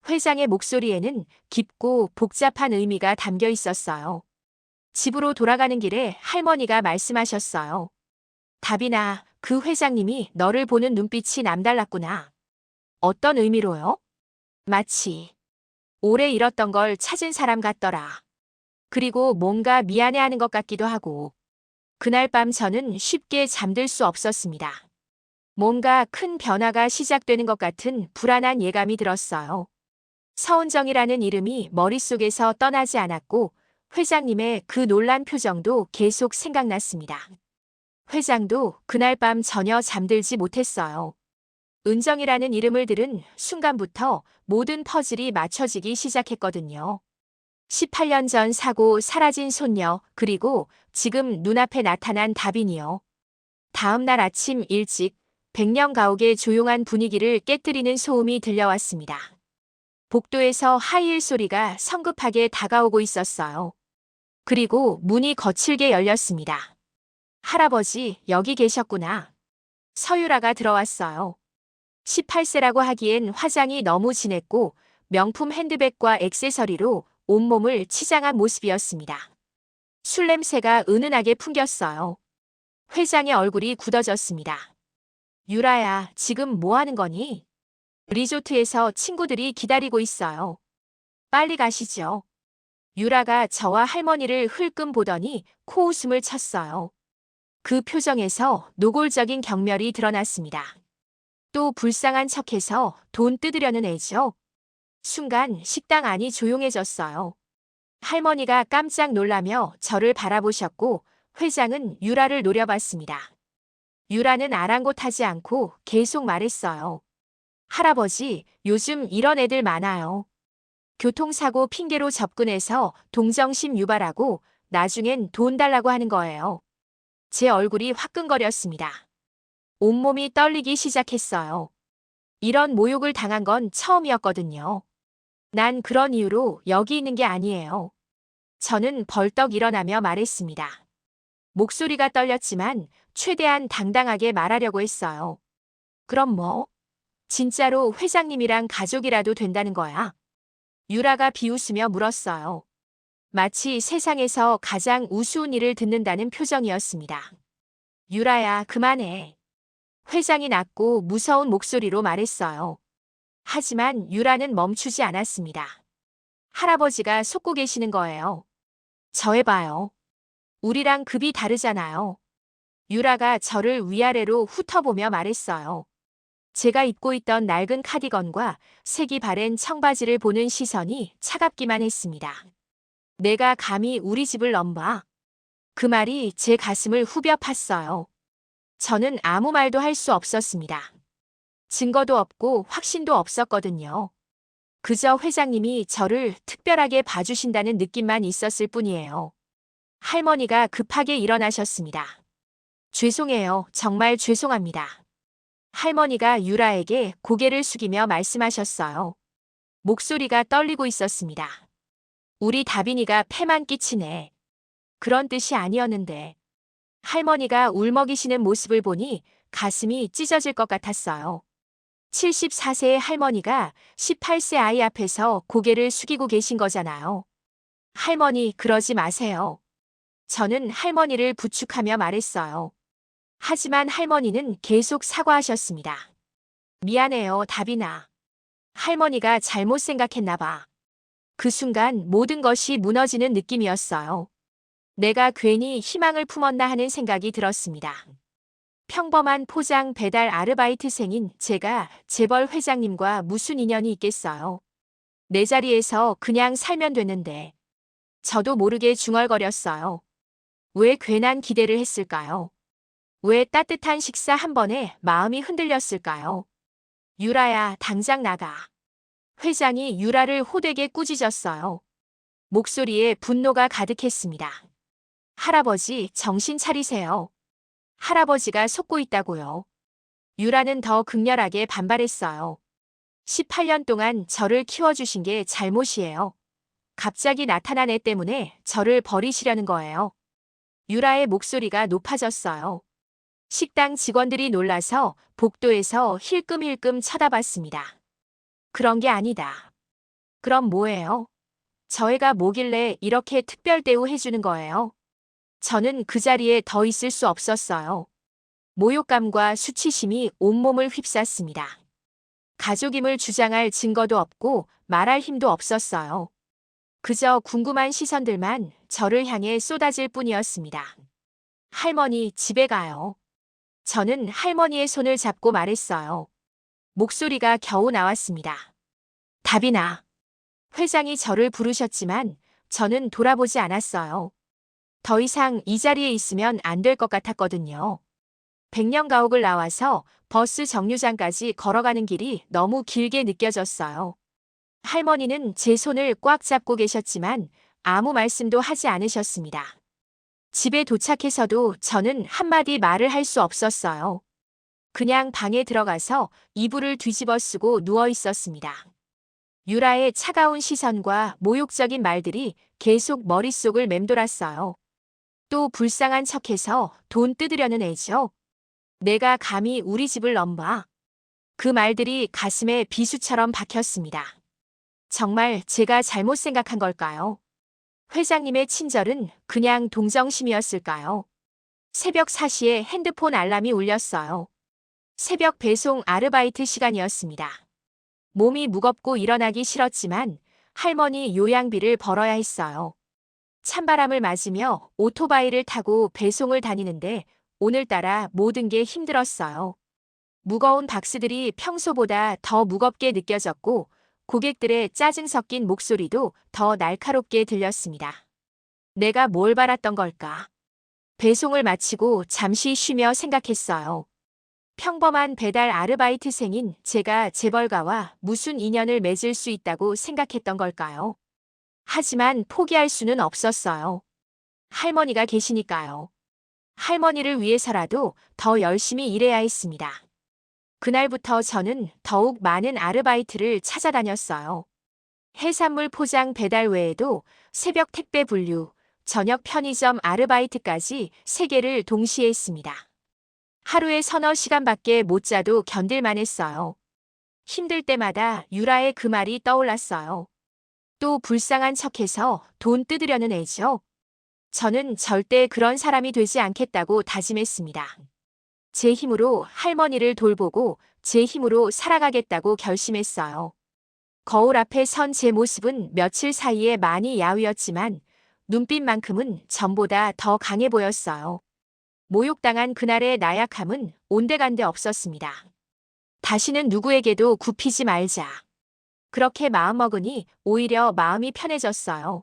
회장의 목소리에는 깊고 복잡한 의미가 담겨 있었어요. 집으로 돌아가는 길에 할머니가 말씀하셨어요. 다빈아, 그 회장님이 너를 보는 눈빛이 남달랐구나. 어떤 의미로요? 마치 오래 잃었던 걸 찾은 사람 같더라. 그리고 뭔가 미안해하는 것 같기도 하고. 그날 밤 저는 쉽게 잠들 수 없었습니다. 뭔가 큰 변화가 시작되는 것 같은 불안한 예감이 들었어요. 서은정이라는 이름이 머릿속에서 떠나지 않았고 회장님의 그 놀란 표정도 계속 생각났습니다. 회장도 그날 밤 전혀 잠들지 못했어요. 은정이라는 이름을 들은 순간부터 모든 퍼즐이 맞춰지기 시작했거든요. 18년 전 사고 사라진 손녀, 그리고 지금 눈앞에 나타난 다빈이요. 다음 날 아침 일찍 백령 가옥의 조용한 분위기를 깨뜨리는 소음이 들려왔습니다. 복도에서 하이힐 소리가 성급하게 다가오고 있었어요. 그리고 문이 거칠게 열렸습니다. 할아버지, 여기 계셨구나. 서유라가 들어왔어요. 18세라고 하기엔 화장이 너무 진했고 명품 핸드백과 액세서리로 온몸을 치장한 모습이었습니다. 술 냄새가 은은하게 풍겼어요. 회장의 얼굴이 굳어졌습니다. 유라야, 지금 뭐 하는 거니? 리조트에서 친구들이 기다리고 있어요. 빨리 가시죠. 유라가 저와 할머니를 흘끔 보더니 코웃음을 쳤어요. 그 표정에서 노골적인 경멸이 드러났습니다. 또 불쌍한 척해서 돈 뜯으려는 애죠. 순간 식당 안이 조용해졌어요. 할머니가 깜짝 놀라며 저를 바라보셨고 회장은 유라를 노려봤습니다. 유라는 아랑곳하지 않고 계속 말했어요. 할아버지, 요즘 이런 애들 많아요. 교통사고 핑계로 접근해서 동정심 유발하고 나중엔 돈 달라고 하는 거예요. 제 얼굴이 화끈거렸습니다. 온몸이 떨리기 시작했어요. 이런 모욕을 당한 건 처음이었거든요. 난 그런 이유로 여기 있는 게 아니에요. 저는 벌떡 일어나며 말했습니다. 목소리가 떨렸지만 최대한 당당하게 말하려고 했어요. 그럼 뭐? 진짜로 회장님이랑 가족이라도 된다는 거야? 유라가 비웃으며 물었어요. 마치 세상에서 가장 우스운 일을 듣는다는 표정이었습니다. 유라야, 그만해. 회장이 낮고 무서운 목소리로 말했어요. 하지만 유라는 멈추지 않았습니다. 할아버지가 속고 계시는 거예요. 저 해봐요. 우리랑 급이 다르잖아요. 유라가 저를 위아래로 훑어보며 말했어요. 제가 입고 있던 낡은 카디건과 색이 바랜 청바지를 보는 시선이 차갑기만 했습니다. 내가 감히 우리 집을 넘봐. 그 말이 제 가슴을 후벼 팠어요. 저는 아무 말도 할 수 없었습니다. 증거도 없고 확신도 없었거든요. 그저 회장님이 저를 특별하게 봐주신다는 느낌만 있었을 뿐이에요. 할머니가 급하게 일어나셨습니다. 죄송해요. 정말 죄송합니다. 할머니가 유라에게 고개를 숙이며 말씀하셨어요. 목소리가 떨리고 있었습니다. 우리 다빈이가 패만 끼치네. 그런 뜻이 아니었는데. 할머니가 울먹이시는 모습을 보니 가슴이 찢어질 것 같았어요. 74세의 할머니가 18세 아이 앞에서 고개를 숙이고 계신 거잖아요. 할머니, 그러지 마세요. 저는 할머니를 부축하며 말했어요. 하지만 할머니는 계속 사과하셨습니다. 미안해요, 다빈아. 할머니가 잘못 생각했나 봐. 그 순간 모든 것이 무너지는 느낌이었어요. 내가 괜히 희망을 품었나 하는 생각이 들었습니다. 평범한 포장 배달 아르바이트생인 제가 재벌 회장님과 무슨 인연이 있겠어요. 내 자리에서 그냥 살면 되는데. 저도 모르게 중얼거렸어요. 왜 괜한 기대를 했을까요? 왜 따뜻한 식사 한 번에 마음이 흔들렸을까요? 유라야, 당장 나가. 회장이 유라를 호되게 꾸짖었어요. 목소리에 분노가 가득했습니다. 할아버지, 정신 차리세요. 할아버지가 속고 있다고요. 유라는 더 극렬하게 반발했어요. 18년 동안 저를 키워주신 게 잘못이에요. 갑자기 나타난 애 때문에 저를 버리시려는 거예요. 유라의 목소리가 높아졌어요. 식당 직원들이 놀라서 복도에서 힐끔힐끔 쳐다봤습니다. 그런 게 아니다. 그럼 뭐예요? 저 애가 뭐길래 이렇게 특별 대우해주는 거예요? 저는 그 자리에 더 있을 수 없었어요. 모욕감과 수치심이 온몸을 휩쌌습니다. 가족임을 주장할 증거도 없고 말할 힘도 없었어요. 그저 궁금한 시선들만 저를 향해 쏟아질 뿐이었습니다. 할머니, 집에 가요. 저는 할머니의 손을 잡고 말했어요. 목소리가 겨우 나왔습니다. 다빈아. 회장이 저를 부르셨지만 저는 돌아보지 않았어요. 더 이상 이 자리에 있으면 안 될 것 같았거든요. 백년가옥을 나와서 버스 정류장까지 걸어가는 길이 너무 길게 느껴졌어요. 할머니는 제 손을 꽉 잡고 계셨지만 아무 말씀도 하지 않으셨습니다. 집에 도착해서도 저는 한마디 말을 할 수 없었어요. 그냥 방에 들어가서 이불을 뒤집어 쓰고 누워 있었습니다. 유라의 차가운 시선과 모욕적인 말들이 계속 머릿속을 맴돌았어요. 또 불쌍한 척해서 돈 뜯으려는 애죠. 내가 감히 우리 집을 넘봐. 그 말들이 가슴에 비수처럼 박혔습니다. 정말 제가 잘못 생각한 걸까요? 회장님의 친절은 그냥 동정심이었을까요? 새벽 4시에 핸드폰 알람이 울렸어요. 새벽 배송 아르바이트 시간이었습니다. 몸이 무겁고 일어나기 싫었지만 할머니 요양비를 벌어야 했어요. 찬바람을 맞으며 오토바이를 타고 배송을 다니는데 오늘따라 모든 게 힘들었어요. 무거운 박스들이 평소보다 더 무겁게 느껴졌고 고객들의 짜증 섞인 목소리도 더 날카롭게 들렸습니다. 내가 뭘 바랐던 걸까? 배송을 마치고 잠시 쉬며 생각했어요. 평범한 배달 아르바이트생인 제가 재벌가와 무슨 인연을 맺을 수 있다고 생각했던 걸까요? 하지만 포기할 수는 없었어요. 할머니가 계시니까요. 할머니를 위해서라도 더 열심히 일해야 했습니다. 그날부터 저는 더욱 많은 아르바이트를 찾아다녔어요. 해산물 포장 배달 외에도 새벽 택배 분류, 저녁 편의점 아르바이트까지 3개를 동시에 했습니다. 하루에 서너 시간밖에 못 자도 견딜만 했어요. 힘들 때마다 유라의 그 말이 떠올랐어요. 또 불쌍한 척해서 돈 뜯으려는 애죠. 저는 절대 그런 사람이 되지 않겠다고 다짐했습니다. 제 힘으로 할머니를 돌보고 제 힘으로 살아가겠다고 결심했어요. 거울 앞에 선 제 모습은 며칠 사이에 많이 야위었지만 눈빛만큼은 전보다 더 강해 보였어요. 모욕당한 그날의 나약함은 온데간데 없었습니다. 다시는 누구에게도 굽히지 말자. 그렇게 마음먹으니 오히려 마음이 편해졌어요.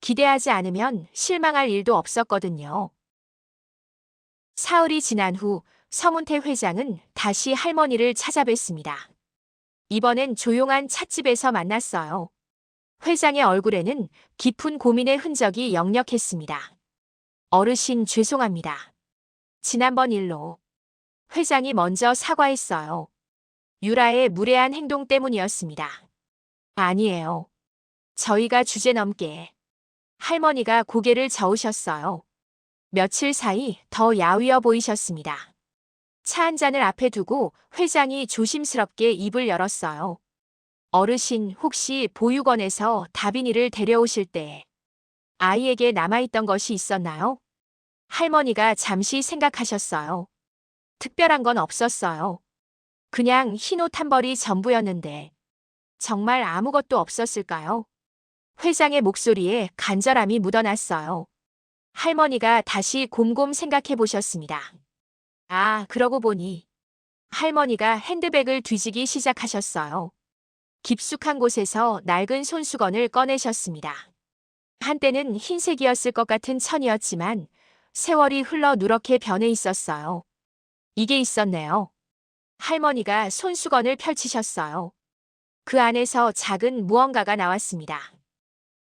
기대하지 않으면 실망할 일도 없었거든요. 사흘이 지난 후 서문태 회장은 다시 할머니를 찾아뵀습니다. 이번엔 조용한 찻집에서 만났어요. 회장의 얼굴에는 깊은 고민의 흔적이 역력했습니다. 어르신, 죄송합니다. 지난번 일로. 회장이 먼저 사과했어요. 유라의 무례한 행동 때문이었습니다. 아니에요. 저희가 주제넘게. 할머니가 고개를 저으셨어요. 며칠 사이 더 야위어 보이셨습니다. 차 한 잔을 앞에 두고 회장이 조심스럽게 입을 열었어요. 어르신, 혹시 보육원에서 다빈이를 데려오실 때 아이에게 남아있던 것이 있었나요? 할머니가 잠시 생각하셨어요. 특별한 건 없었어요. 그냥 흰 옷 한 벌이 전부였는데 정말 아무것도 없었을까요? 회장의 목소리에 간절함이 묻어났어요. 할머니가 다시 곰곰 생각해 보셨습니다. 아, 그러고 보니 할머니가 핸드백을 뒤지기 시작하셨어요. 깊숙한 곳에서 낡은 손수건을 꺼내셨습니다. 한때는 흰색이었을 것 같은 천이었지만 세월이 흘러 누렇게 변해 있었어요. 이게 있었네요. 할머니가 손수건을 펼치셨어요. 그 안에서 작은 무언가가 나왔습니다.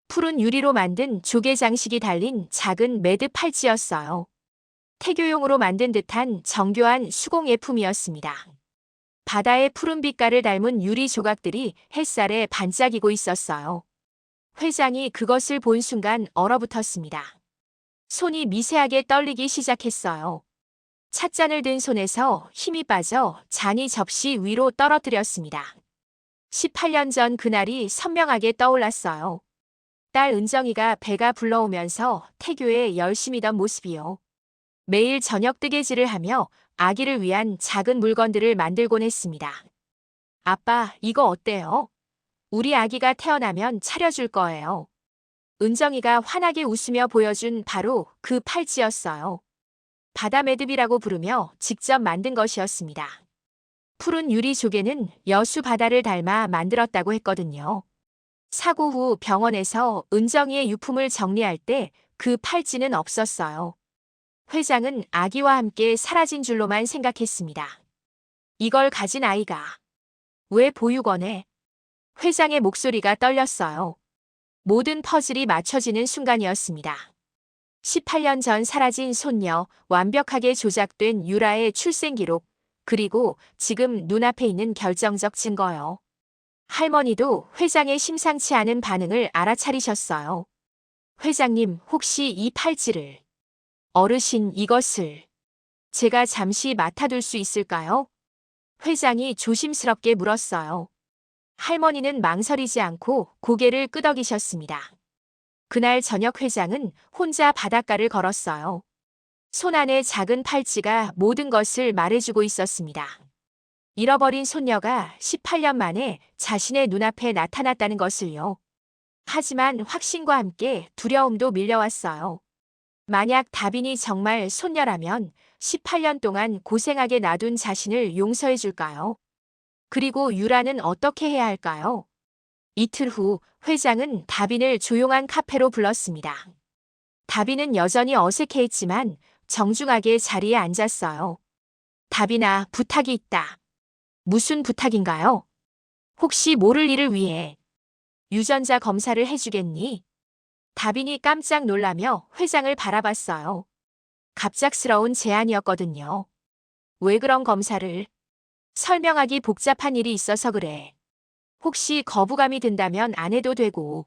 푸른 유리로 만든 조개 장식이 달린 작은 매듭 팔찌였어요. 태교용으로 만든 듯한 정교한 수공 예품이었습니다. 바다의 푸른 빛깔을 닮은 유리 조각들이 햇살에 반짝이고 있었어요. 회장이 그것을 본 순간 얼어붙었습니다. 손이 미세하게 떨리기 시작했어요. 찻잔을 든 손에서 힘이 빠져 잔이 접시 위로 떨어뜨렸습니다. 18년 전 그날이 선명하게 떠올랐어요. 딸 은정이가 배가 불러오면서 태교에 열심히던 모습이요. 매일 저녁 뜨개질을 하며 아기를 위한 작은 물건들을 만들곤 했습니다. 아빠, 이거 어때요? 우리 아기가 태어나면 차려줄 거예요. 은정이가 환하게 웃으며 보여준 바로 그 팔찌였어요. 바다 매듭이라고 부르며 직접 만든 것이었습니다. 푸른 유리 조개는 여수 바다를 닮아 만들었다고 했거든요. 사고 후 병원에서 은정이의 유품을 정리할 때 그 팔찌는 없었어요. 회장은 아기와 함께 사라진 줄로만 생각했습니다. 이걸 가진 아이가 왜 보육원에? 회장의 목소리가 떨렸어요. 모든 퍼즐이 맞춰지는 순간이었습니다. 18년 전 사라진 손녀, 완벽하게 조작된 유라의 출생 기록, 그리고 지금 눈앞에 있는 결정적 증거요. 할머니도 회장의 심상치 않은 반응을 알아차리셨어요. 회장님, 혹시 이 팔찌를, 어르신 이것을 제가 잠시 맡아둘 수 있을까요? 회장이 조심스럽게 물었어요. 할머니는 망설이지 않고 고개를 끄덕이셨습니다. 그날 저녁 회장은 혼자 바닷가를 걸었어요. 손 안에 작은 팔찌가 모든 것을 말해주고 있었습니다. 잃어버린 손녀가 18년 만에 자신의 눈앞에 나타났다는 것을요. 하지만 확신과 함께 두려움도 밀려왔어요. 만약 다빈이 정말 손녀라면 18년 동안 고생하게 놔둔 자신을 용서해 줄까요? 그리고 유라는 어떻게 해야 할까요? 이틀 후 회장은 다빈을 조용한 카페로 불렀습니다. 다빈은 여전히 어색해했지만 정중하게 자리에 앉았어요. 다빈아, 부탁이 있다. 무슨 부탁인가요? 혹시 모를 일을 위해 유전자 검사를 해주겠니? 다빈이 깜짝 놀라며 회장을 바라봤어요. 갑작스러운 제안이었거든요. 왜 그런 검사를? 설명하기 복잡한 일이 있어서 그래. 혹시 거부감이 든다면 안 해도 되고.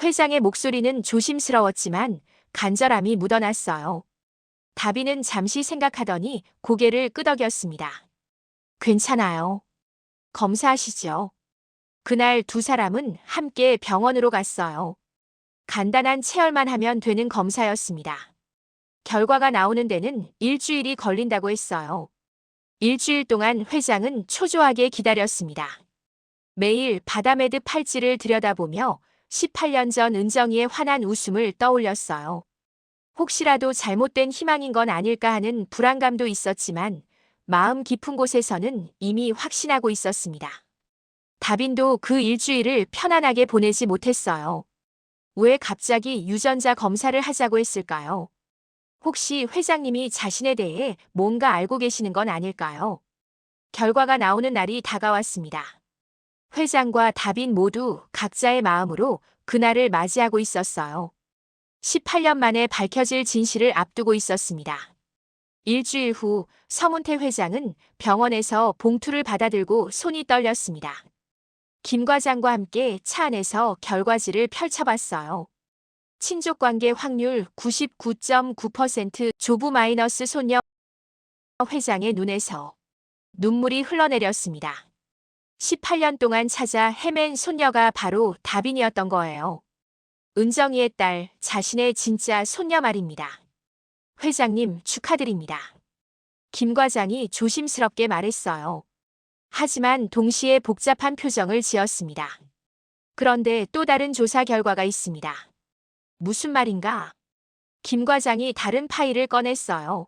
회장의 목소리는 조심스러웠지만 간절함이 묻어났어요. 다빈은 잠시 생각하더니 고개를 끄덕였습니다. 괜찮아요. 검사하시죠. 그날 두 사람은 함께 병원으로 갔어요. 간단한 체열만 하면 되는 검사였습니다. 결과가 나오는 데는 일주일이 걸린다고 했어요. 일주일 동안 회장은 초조하게 기다렸습니다. 매일 바다 매듭 팔찌를 들여다보며 18년 전 은정이의 환한 웃음을 떠올렸어요. 혹시라도 잘못된 희망인 건 아닐까 하는 불안감도 있었지만 마음 깊은 곳에서는 이미 확신하고 있었습니다. 다빈도 그 일주일을 편안하게 보내지 못했어요. 왜 갑자기 유전자 검사를 하자고 했을까요? 혹시 회장님이 자신에 대해 뭔가 알고 계시는 건 아닐까요? 결과가 나오는 날이 다가왔습니다. 회장과 다빈 모두 각자의 마음으로 그날을 맞이하고 있었어요. 18년 만에 밝혀질 진실을 앞두고 있었습니다. 일주일 후 서문태 회장은 병원에서 봉투를 받아들고 손이 떨렸습니다. 김 과장과 함께 차 안에서 결과지를 펼쳐봤어요. 친족관계 확률 99.9%, 조부 마이너스 손녀 회장의 눈에서 눈물이 흘러내렸습니다. 18년 동안 찾아 헤맨 손녀가 바로 다빈이었던 거예요. 은정이의 딸, 자신의 진짜 손녀 말입니다. 회장님, 축하드립니다. 김 과장이 조심스럽게 말했어요. 하지만 동시에 복잡한 표정을 지었습니다. 그런데 또 다른 조사 결과가 있습니다. 무슨 말인가? 김 과장이 다른 파일을 꺼냈어요.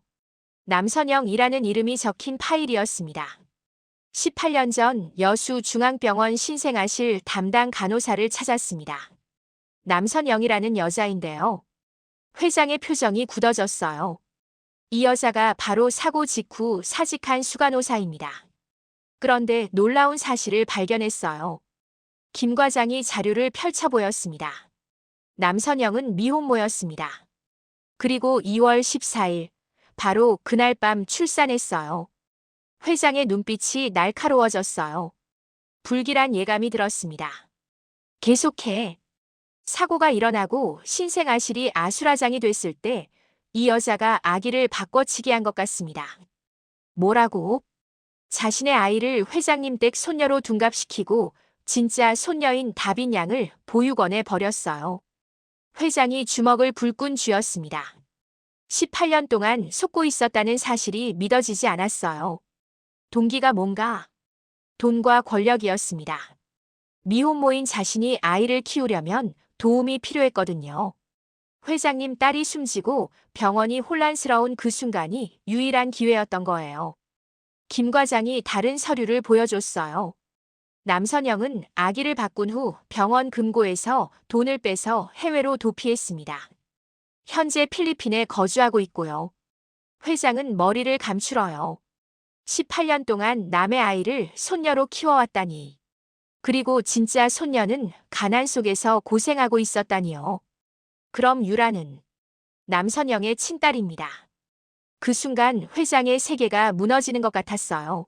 남선영이라는 이름이 적힌 파일이었습니다. 18년 전 여수중앙병원 신생아실 담당 간호사를 찾았습니다. 남선영이라는 여자인데요. 회장의 표정이 굳어졌어요. 이 여자가 바로 사고 직후 사직한 수간호사입니다. 그런데 놀라운 사실을 발견했어요. 김 과장이 자료를 펼쳐 보였습니다. 남선영은 미혼모였습니다. 그리고 2월 14일, 바로 그날 밤 출산했어요. 회장의 눈빛이 날카로워졌어요. 불길한 예감이 들었습니다. 계속해. 사고가 일어나고 신생아실이 아수라장이 됐을 때 이 여자가 아기를 바꿔치기 한 것 같습니다. 뭐라고? 자신의 아이를 회장님 댁 손녀로 둔갑시키고 진짜 손녀인 다빈 양을 보육원에 버렸어요. 회장이 주먹을 불끈 쥐었습니다. 18년 동안 속고 있었다는 사실이 믿어지지 않았어요. 동기가 뭔가? 돈과 권력이었습니다. 미혼모인 자신이 아이를 키우려면 도움이 필요했거든요. 회장님 딸이 숨지고 병원이 혼란스러운 그 순간이 유일한 기회였던 거예요. 김 과장이 다른 서류를 보여줬어요. 남선영은 아기를 바꾼 후 병원 금고에서 돈을 빼서 해외로 도피했습니다. 현재 필리핀에 거주하고 있고요. 회장은 머리를 감추어요. 18년 동안 남의 아이를 손녀로 키워왔다니. 그리고 진짜 손녀는 가난 속에서 고생하고 있었다니요. 그럼 유라는 남선영의 친딸입니다. 그 순간 회장의 세계가 무너지는 것 같았어요.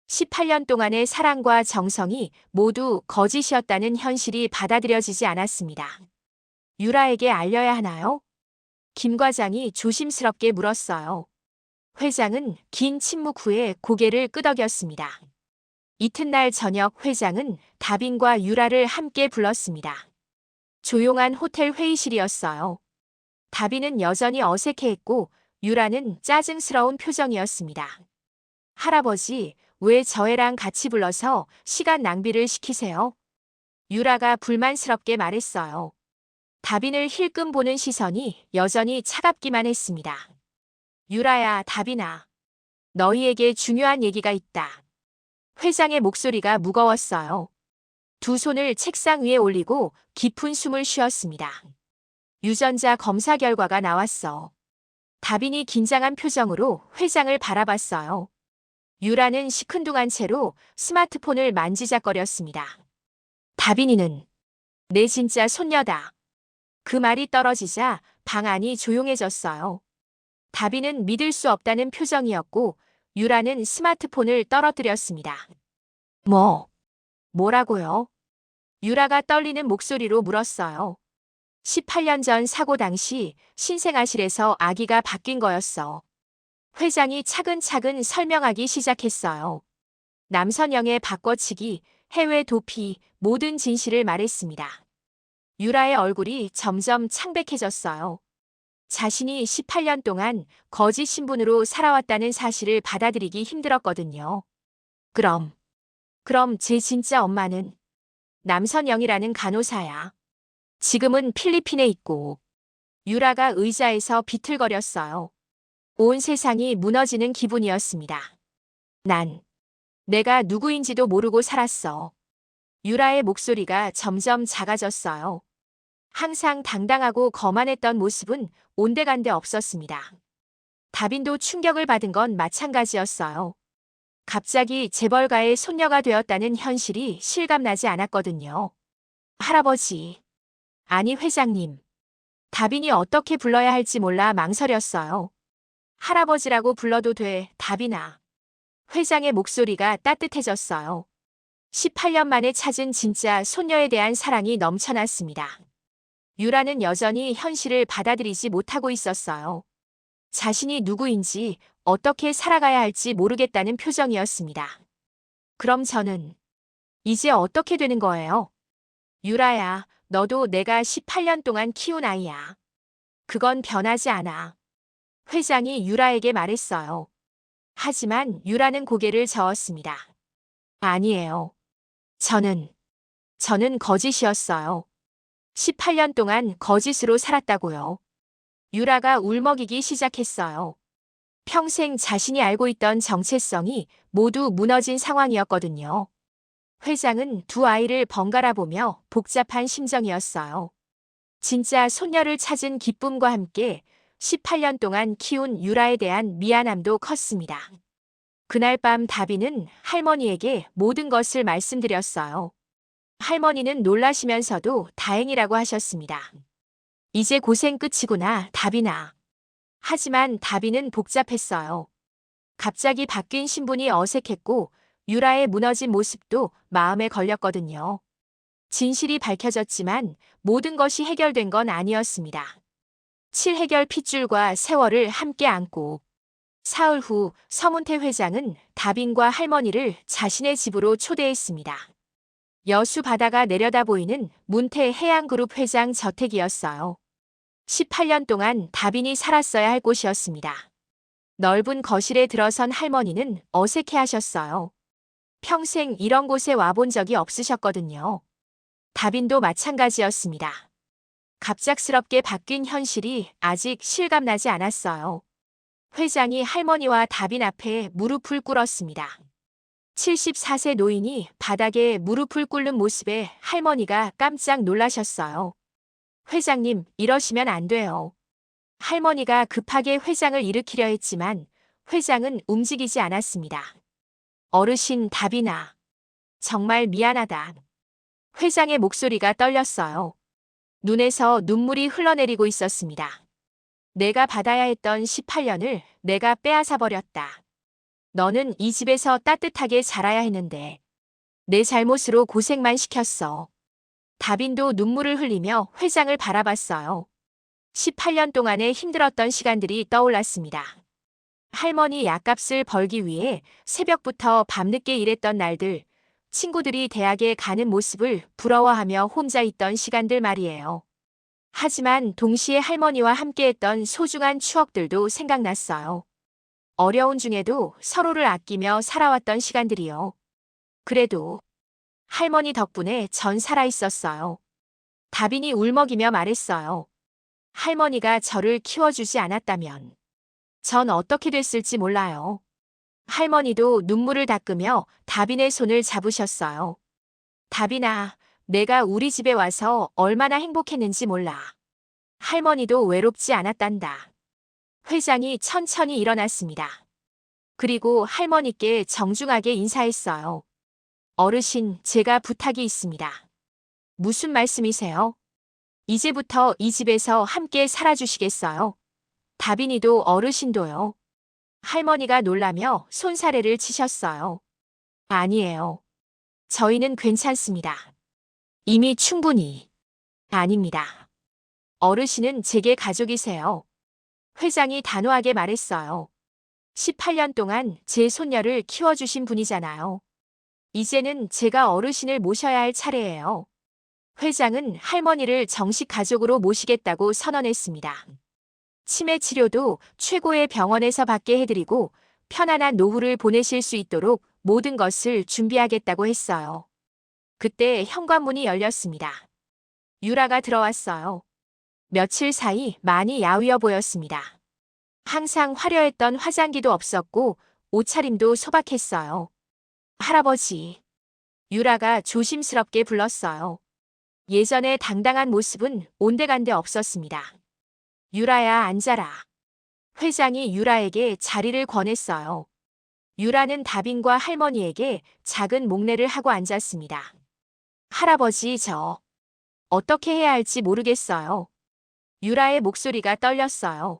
18년 동안의 사랑과 정성이 모두 거짓이었다는 현실이 받아들여지지 않았습니다. 유라에게 알려야 하나요? 김 과장이 조심스럽게 물었어요. 회장은 긴 침묵 후에 고개를 끄덕였습니다. 이튿날 저녁 회장은 다빈과 유라를 함께 불렀습니다. 조용한 호텔 회의실이었어요. 다빈은 여전히 어색해했고 유라는 짜증스러운 표정이었습니다. 할아버지, 왜 저애랑 같이 불러서 시간 낭비를 시키세요? 유라가 불만스럽게 말했어요. 다빈을 힐끔 보는 시선이 여전히 차갑기만 했습니다. 유라야, 다빈아. 너희에게 중요한 얘기가 있다. 회장의 목소리가 무거웠어요. 두 손을 책상 위에 올리고 깊은 숨을 쉬었습니다. 유전자 검사 결과가 나왔어. 다빈이 긴장한 표정으로 회장을 바라봤어요. 유라는 시큰둥한 채로 스마트폰을 만지작거렸습니다. 다빈이는 내 진짜 손녀다. 그 말이 떨어지자 방 안이 조용해졌어요. 다빈은 믿을 수 없다는 표정이었고 유라는 스마트폰을 떨어뜨렸습니다. 뭐라고요? 유라가 떨리는 목소리로 물었어요. 18년 전 사고 당시 신생아실에서 아기가 바뀐 거였어. 회장이 차근차근 설명하기 시작했어요. 남선영의 바꿔치기, 해외 도피, 모든 진실을 말했습니다. 유라의 얼굴이 점점 창백해졌어요. 자신이 18년 동안 거짓 신분으로 살아왔다는 사실을 받아들이기 힘들었거든요. 그럼 제 진짜 엄마는 남선영이라는 간호사야. 지금은 필리핀에 있고. 유라가 의자에서 비틀거렸어요. 온 세상이 무너지는 기분이었습니다. 내가 누구인지도 모르고 살았어. 유라의 목소리가 점점 작아졌어요. 항상 당당하고 거만했던 모습은 온데간데 없었습니다. 다빈도 충격을 받은 건 마찬가지였어요. 갑자기 재벌가의 손녀가 되었다는 현실이 실감나지 않았거든요. 할아버지. 아니 회장님. 다빈이 어떻게 불러야 할지 몰라 망설였어요. 할아버지라고 불러도 돼, 다빈아. 회장의 목소리가 따뜻해졌어요. 18년 만에 찾은 진짜 손녀에 대한 사랑이 넘쳐났습니다. 유라는 여전히 현실을 받아들이지 못하고 있었어요. 자신이 누구인지, 어떻게 살아가야 할지 모르겠다는 표정이었습니다. 그럼 저는 이제 어떻게 되는 거예요? 유라야, 너도 내가 18년 동안 키운 아이야. 그건 변하지 않아. 회장이 유라에게 말했어요. 하지만 유라는 고개를 저었습니다. 아니에요. 저는 거짓이었어요. 18년 동안 거짓으로 살았다고요. 유라가 울먹이기 시작했어요. 평생 자신이 알고 있던 정체성이 모두 무너진 상황이었거든요. 회장은 두 아이를 번갈아 보며 복잡한 심정이었어요. 진짜 손녀를 찾은 기쁨과 함께 18년 동안 키운 유라에 대한 미안함도 컸습니다. 그날 밤 다비는 할머니에게 모든 것을 말씀드렸어요. 할머니는 놀라시면서도 다행이라고 하셨습니다. 이제 고생 끝이구나, 다비나. 하지만 다비는 복잡했어요. 갑자기 바뀐 신분이 어색했고 유라의 무너진 모습도 마음에 걸렸거든요. 진실이 밝혀졌지만 모든 것이 해결된 건 아니었습니다. 7해결 핏줄과 세월을 함께 안고 사흘 후 서문태 회장은 다빈과 할머니를 자신의 집으로 초대했습니다. 여수 바다가 내려다 보이는 문태 해양그룹 회장 저택이었어요. 18년 동안 다빈이 살았어야 할 곳이었습니다. 넓은 거실에 들어선 할머니는 어색해하셨어요. 평생 이런 곳에 와본 적이 없으셨거든요. 다빈도 마찬가지였습니다. 갑작스럽게 바뀐 현실이 아직 실감나지 않았어요. 회장이 할머니와 다빈 앞에 무릎을 꿇었습니다. 74세 노인이 바닥에 무릎을 꿇는 모습에 할머니가 깜짝 놀라셨어요. 회장님, 이러시면 안 돼요. 할머니가 급하게 회장을 일으키려 했지만 회장은 움직이지 않았습니다. 어르신 다빈아, 정말 미안하다. 회장의 목소리가 떨렸어요. 눈에서 눈물이 흘러내리고 있었습니다. 내가 받아야 했던 18년을 내가 빼앗아 버렸다. 너는 이 집에서 따뜻하게 자라야 했는데 내 잘못으로 고생만 시켰어. 다빈도 눈물을 흘리며 회장을 바라봤어요. 18년 동안의 힘들었던 시간들이 떠올랐습니다. 할머니 약값을 벌기 위해 새벽부터 밤늦게 일했던 날들, 친구들이 대학에 가는 모습을 부러워하며 혼자 있던 시간들 말이에요. 하지만 동시에 할머니와 함께했던 소중한 추억들도 생각났어요. 어려운 중에도 서로를 아끼며 살아왔던 시간들이요. 그래도 할머니 덕분에 전 살아있었어요. 다빈이 울먹이며 말했어요. 할머니가 저를 키워주지 않았다면 전 어떻게 됐을지 몰라요. 할머니도 눈물을 닦으며 다빈의 손을 잡으셨어요. 다빈아, 내가 우리 집에 와서 얼마나 행복했는지 몰라. 할머니도 외롭지 않았단다. 회장이 천천히 일어났습니다. 그리고 할머니께 정중하게 인사했어요. 어르신, 제가 부탁이 있습니다. 무슨 말씀이세요? 이제부터 이 집에서 함께 살아주시겠어요? 다빈이도 어르신도요. 할머니가 놀라며 손사래를 치셨어요. 아니에요. 저희는 괜찮습니다. 이미 충분히. 아닙니다. 어르신은 제게 가족이세요. 회장이 단호하게 말했어요. 18년 동안 제 손녀를 키워주신 분이잖아요. 이제는 제가 어르신을 모셔야 할 차례예요. 회장은 할머니를 정식 가족으로 모시겠다고 선언했습니다. 치매 치료도 최고의 병원에서 받게 해드리고 편안한 노후를 보내실 수 있도록 모든 것을 준비하겠다고 했어요. 그때 현관문이 열렸습니다. 유라가 들어왔어요. 며칠 사이 많이 야위어 보였습니다. 항상 화려했던 화장기도 없었고 옷차림도 소박했어요. 할아버지. 유라가 조심스럽게 불렀어요. 예전의 당당한 모습은 온데간데 없었습니다. 유라야, 앉아라. 회장이 유라에게 자리를 권했어요. 유라는 다빈과 할머니에게 작은 목례를 하고 앉았습니다. 할아버지, 저 어떻게 해야 할지 모르겠어요. 유라의 목소리가 떨렸어요.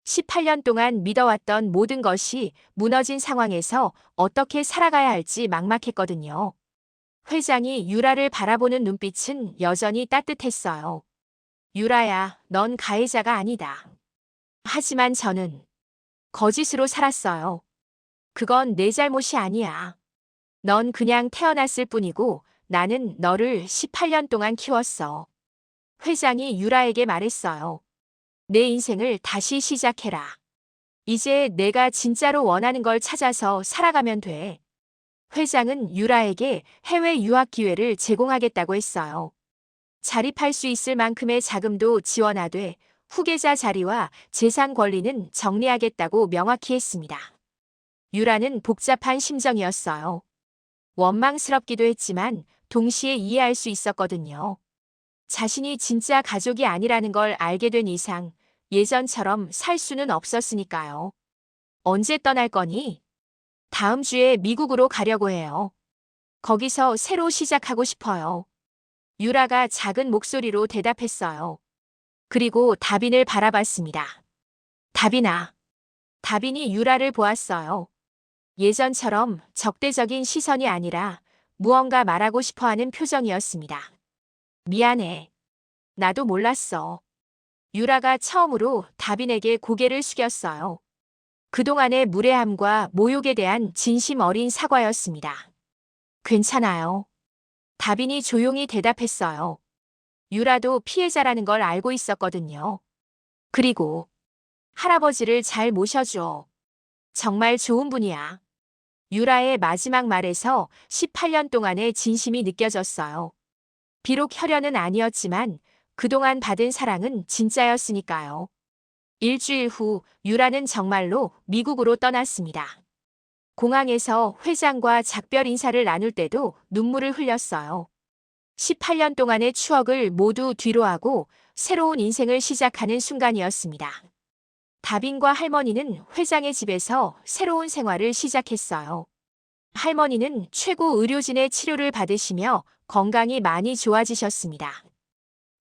18년 동안 믿어왔던 모든 것이 무너진 상황에서 어떻게 살아가야 할지 막막했거든요. 회장이 유라를 바라보는 눈빛은 여전히 따뜻했어요. 유라야, 넌 가해자가 아니다. 하지만 저는 거짓으로 살았어요. 그건 내 잘못이 아니야. 넌 그냥 태어났을 뿐이고 나는 너를 18년 동안 키웠어. 회장이 유라에게 말했어요. 내 인생을 다시 시작해라. 이제 내가 진짜로 원하는 걸 찾아서 살아가면 돼. 회장은 유라에게 해외 유학 기회를 제공하겠다고 했어요. 자립할 수 있을 만큼의 자금도 지원하되 후계자 자리와 재산 권리는 정리하겠다고 명확히 했습니다. 유라는 복잡한 심정이었어요. 원망스럽기도 했지만 동시에 이해할 수 있었거든요. 자신이 진짜 가족이 아니라는 걸 알게 된 이상 예전처럼 살 수는 없었으니까요. 언제 떠날 거니? 다음 주에 미국으로 가려고 해요. 거기서 새로 시작하고 싶어요. 유라가 작은 목소리로 대답했어요. 그리고 다빈을 바라봤습니다. 다빈아. 다빈이 유라를 보았어요. 예전처럼 적대적인 시선이 아니라 무언가 말하고 싶어하는 표정이었습니다. 미안해. 나도 몰랐어. 유라가 처음으로 다빈에게 고개를 숙였어요. 그동안의 무례함과 모욕에 대한 진심 어린 사과였습니다. 괜찮아요. 다빈이 조용히 대답했어요. 유라도 피해자라는 걸 알고 있었거든요. 그리고 할아버지를 잘 모셔줘. 정말 좋은 분이야. 유라의 마지막 말에서 18년 동안의 진심이 느껴졌어요. 비록 혈연은 아니었지만 그동안 받은 사랑은 진짜였으니까요. 일주일 후 유라는 정말로 미국으로 떠났습니다. 공항에서 회장과 작별 인사를 나눌 때도 눈물을 흘렸어요. 18년 동안의 추억을 모두 뒤로하고 새로운 인생을 시작하는 순간이었습니다. 다빈과 할머니는 회장의 집에서 새로운 생활을 시작했어요. 할머니는 최고 의료진의 치료를 받으시며 건강이 많이 좋아지셨습니다.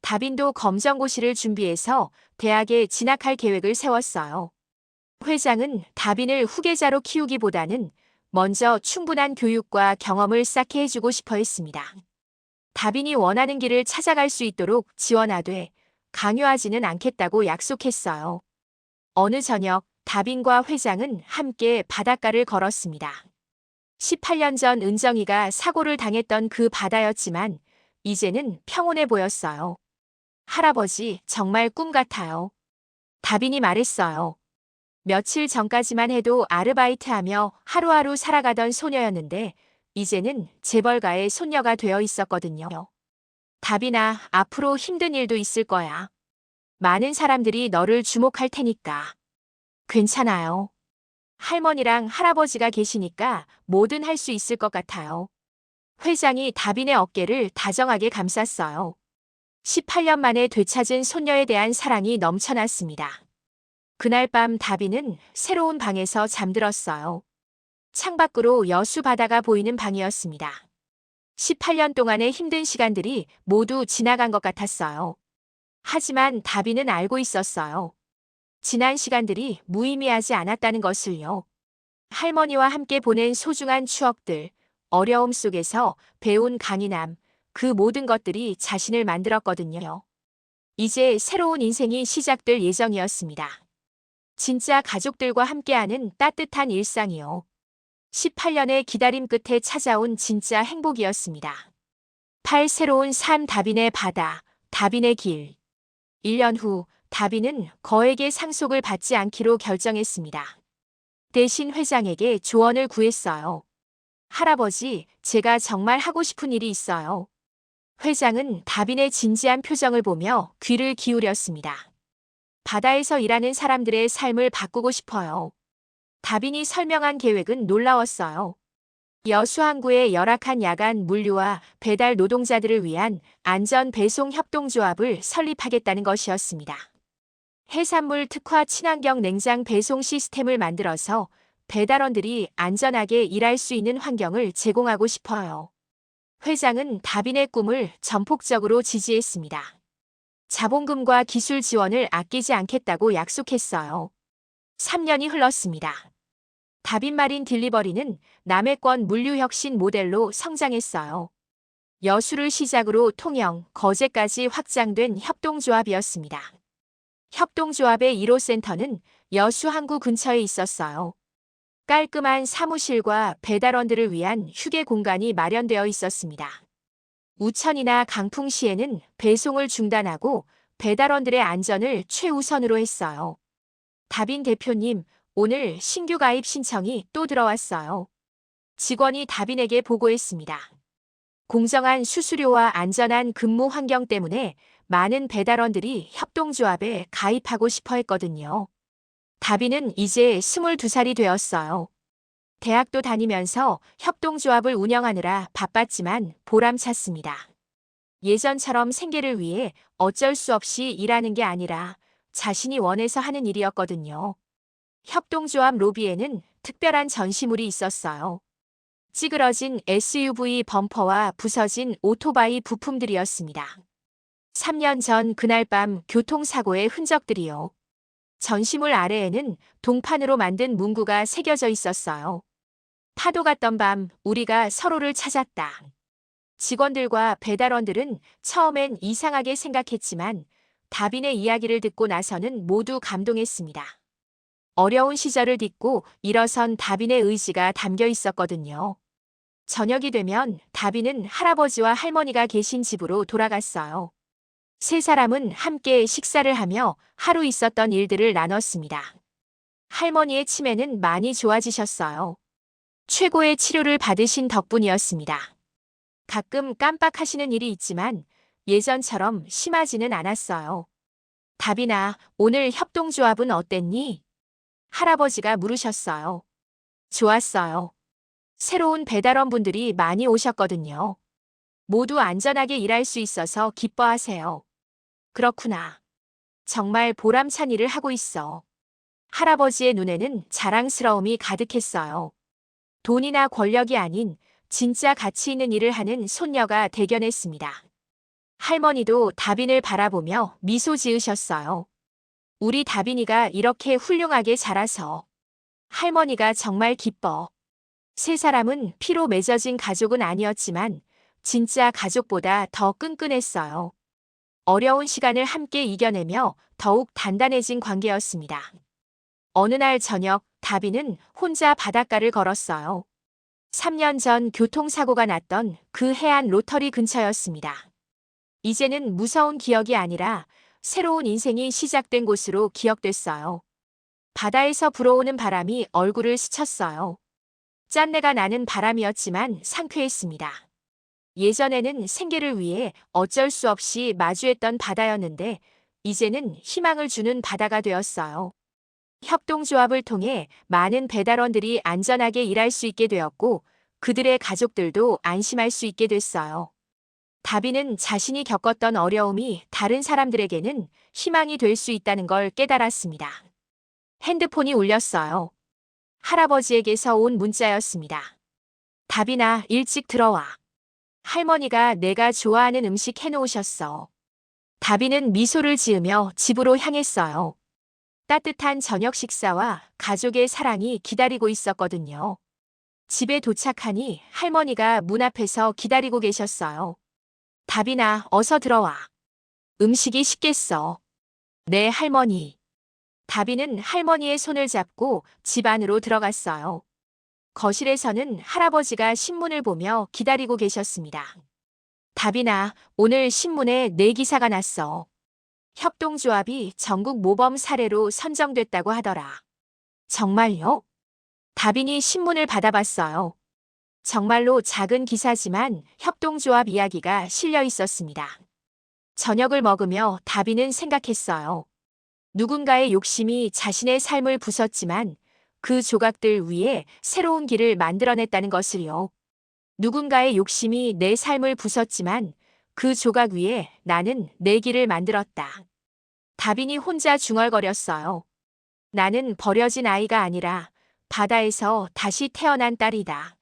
다빈도 검정고시를 준비해서 대학에 진학할 계획을 세웠어요. 회장은 다빈을 후계자로 키우기보다는 먼저 충분한 교육과 경험을 쌓게 해주고 싶어 했습니다. 다빈이 원하는 길을 찾아갈 수 있도록 지원하되 강요하지는 않겠다고 약속했어요. 어느 저녁 다빈과 회장은 함께 바닷가를 걸었습니다. 18년 전 은정이가 사고를 당했던 그 바다였지만 이제는 평온해 보였어요. 할아버지, 정말 꿈 같아요. 다빈이 말했어요. 며칠 전까지만 해도 아르바이트하며 하루하루 살아가던 소녀였는데 이제는 재벌가의 손녀가 되어 있었거든요. 다빈아, 앞으로 힘든 일도 있을 거야. 많은 사람들이 너를 주목할 테니까. 괜찮아요. 할머니랑 할아버지가 계시니까 뭐든 할 수 있을 것 같아요. 회장이 다빈의 어깨를 다정하게 감쌌어요. 18년 만에 되찾은 손녀에 대한 사랑이 넘쳐났습니다. 그날 밤 다빈은 새로운 방에서 잠들었어요. 창밖으로 여수 바다가 보이는 방이었습니다. 18년 동안의 힘든 시간들이 모두 지나간 것 같았어요. 하지만 다빈은 알고 있었어요. 지난 시간들이 무의미하지 않았다는 것을요. 할머니와 함께 보낸 소중한 추억들, 어려움 속에서 배운 강인함, 그 모든 것들이 자신을 만들었거든요. 이제 새로운 인생이 시작될 예정이었습니다. 진짜 가족들과 함께하는 따뜻한 일상이요. 18년의 기다림 끝에 찾아온 진짜 행복이었습니다. 새로운 삶 다빈의 바다, 다빈의 길. 1년 후 다빈은 거액의 상속을 받지 않기로 결정했습니다. 대신 회장에게 조언을 구했어요. 할아버지, 제가 정말 하고 싶은 일이 있어요. 회장은 다빈의 진지한 표정을 보며 귀를 기울였습니다. 바다에서 일하는 사람들의 삶을 바꾸고 싶어요. 다빈이 설명한 계획은 놀라웠어요. 여수항구의 열악한 야간 물류와 배달 노동자들을 위한 안전 배송 협동조합을 설립하겠다는 것이었습니다. 해산물 특화 친환경 냉장 배송 시스템을 만들어서 배달원들이 안전하게 일할 수 있는 환경을 제공하고 싶어요. 회장은 다빈의 꿈을 전폭적으로 지지했습니다. 자본금과 기술 지원을 아끼지 않겠다고 약속했어요. 3년이 흘렀습니다. 다빈 마린 딜리버리는 남해권 물류혁신 모델로 성장했어요. 여수를 시작으로 통영, 거제까지 확장된 협동조합이었습니다. 협동조합의 1호 센터는 여수 항구 근처에 있었어요. 깔끔한 사무실과 배달원들을 위한 휴게 공간이 마련되어 있었습니다. 우천이나 강풍 시에는 배송을 중단하고 배달원들의 안전을 최우선으로 했어요. 다빈 대표님, 오늘 신규 가입 신청이 또 들어왔어요. 직원이 다빈에게 보고했습니다. 공정한 수수료와 안전한 근무 환경 때문에 많은 배달원들이 협동조합에 가입하고 싶어 했거든요. 다빈은 이제 22살이 되었어요. 대학도 다니면서 협동조합을 운영하느라 바빴지만 보람찼습니다. 예전처럼 생계를 위해 어쩔 수 없이 일하는 게 아니라 자신이 원해서 하는 일이었거든요. 협동조합 로비에는 특별한 전시물이 있었어요. 찌그러진 SUV 범퍼와 부서진 오토바이 부품들이었습니다. 3년 전 그날 밤 교통사고의 흔적들이요. 전시물 아래에는 동판으로 만든 문구가 새겨져 있었어요. 파도 갔던 밤 우리가 서로를 찾았다. 직원들과 배달원들은 처음엔 이상하게 생각했지만 다빈의 이야기를 듣고 나서는 모두 감동했습니다. 어려운 시절을 딛고 일어선 다빈의 의지가 담겨 있었거든요. 저녁이 되면 다빈은 할아버지와 할머니가 계신 집으로 돌아갔어요. 세 사람은 함께 식사를 하며 하루 있었던 일들을 나눴습니다. 할머니의 치매는 많이 좋아지셨어요. 최고의 치료를 받으신 덕분이었습니다. 가끔 깜빡하시는 일이 있지만 예전처럼 심하지는 않았어요. 다빈아, 오늘 협동조합은 어땠니? 할아버지가 물으셨어요. 좋았어요. 새로운 배달원분들이 많이 오셨거든요. 모두 안전하게 일할 수 있어서 기뻐하세요. 그렇구나. 정말 보람찬 일을 하고 있어. 할아버지의 눈에는 자랑스러움이 가득했어요. 돈이나 권력이 아닌 진짜 가치 있는 일을 하는 손녀가 대견했습니다. 할머니도 다빈을 바라보며 미소 지으셨어요. 우리 다빈이가 이렇게 훌륭하게 자라서 할머니가 정말 기뻐. 세 사람은 피로 맺어진 가족은 아니었지만 진짜 가족보다 더 끈끈했어요. 어려운 시간을 함께 이겨내며 더욱 단단해진 관계였습니다. 어느 날 저녁 다빈은 혼자 바닷가를 걸었어요. 3년 전 교통사고가 났던 그 해안 로터리 근처였습니다. 이제는 무서운 기억이 아니라 새로운 인생이 시작된 곳으로 기억됐어요. 바다에서 불어오는 바람이 얼굴을 스쳤어요. 짠내가 나는 바람이었지만 상쾌했습니다. 예전에는 생계를 위해 어쩔 수 없이 마주했던 바다였는데 이제는 희망을 주는 바다가 되었어요. 협동조합을 통해 많은 배달원들이 안전하게 일할 수 있게 되었고 그들의 가족들도 안심할 수 있게 됐어요. 다빈은 자신이 겪었던 어려움이 다른 사람들에게는 희망이 될 수 있다는 걸 깨달았습니다. 핸드폰이 울렸어요. 할아버지에게서 온 문자였습니다. 다빈아, 일찍 들어와. 할머니가 내가 좋아하는 음식 해놓으셨어. 다빈은 미소를 지으며 집으로 향했어요. 따뜻한 저녁 식사와 가족의 사랑이 기다리고 있었거든요. 집에 도착하니 할머니가 문 앞에서 기다리고 계셨어요. 다빈아, 어서 들어와. 음식이 식겠어. 네, 할머니. 다빈은 할머니의 손을 잡고 집 안으로 들어갔어요. 거실에서는 할아버지가 신문을 보며 기다리고 계셨습니다. 다빈아, 오늘 신문에 내 기사가 났어. 협동조합이 전국 모범 사례로 선정됐다고 하더라. 정말요? 다빈이 신문을 받아봤어요. 정말로 작은 기사지만 협동조합 이야기가 실려 있었습니다. 저녁을 먹으며 다빈은 생각했어요. 누군가의 욕심이 자신의 삶을 부쉈지만 그 조각들 위에 새로운 길을 만들어냈다는 것을요. 누군가의 욕심이 내 삶을 부쉈지만 그 조각 위에 나는 내 길을 만들었다. 다빈이 혼자 중얼거렸어요. 나는 버려진 아이가 아니라 바다에서 다시 태어난 딸이다.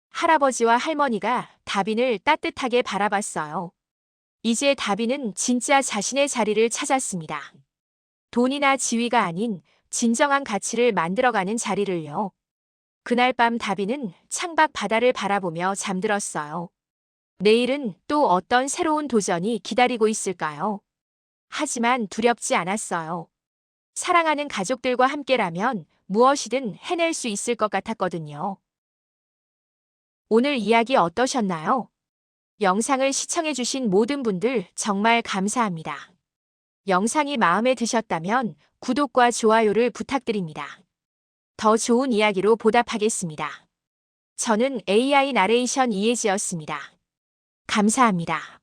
할아버지와 할머니가 다빈을 따뜻하게 바라봤어요. 이제 다빈은 진짜 자신의 자리를 찾았습니다. 돈이나 지위가 아닌 진정한 가치를 만들어가는 자리를요. 그날 밤 다빈은 창밖 바다를 바라보며 잠들었어요. 내일은 또 어떤 새로운 도전이 기다리고 있을까요? 하지만 두렵지 않았어요. 사랑하는 가족들과 함께라면 무엇이든 해낼 수 있을 것 같았거든요. 오늘 이야기 어떠셨나요? 영상을 시청해주신 모든 분들 정말 감사합니다. 영상이 마음에 드셨다면 구독과 좋아요를 부탁드립니다. 더 좋은 이야기로 보답하겠습니다. 저는 AI 나레이션 이혜지였습니다. 감사합니다.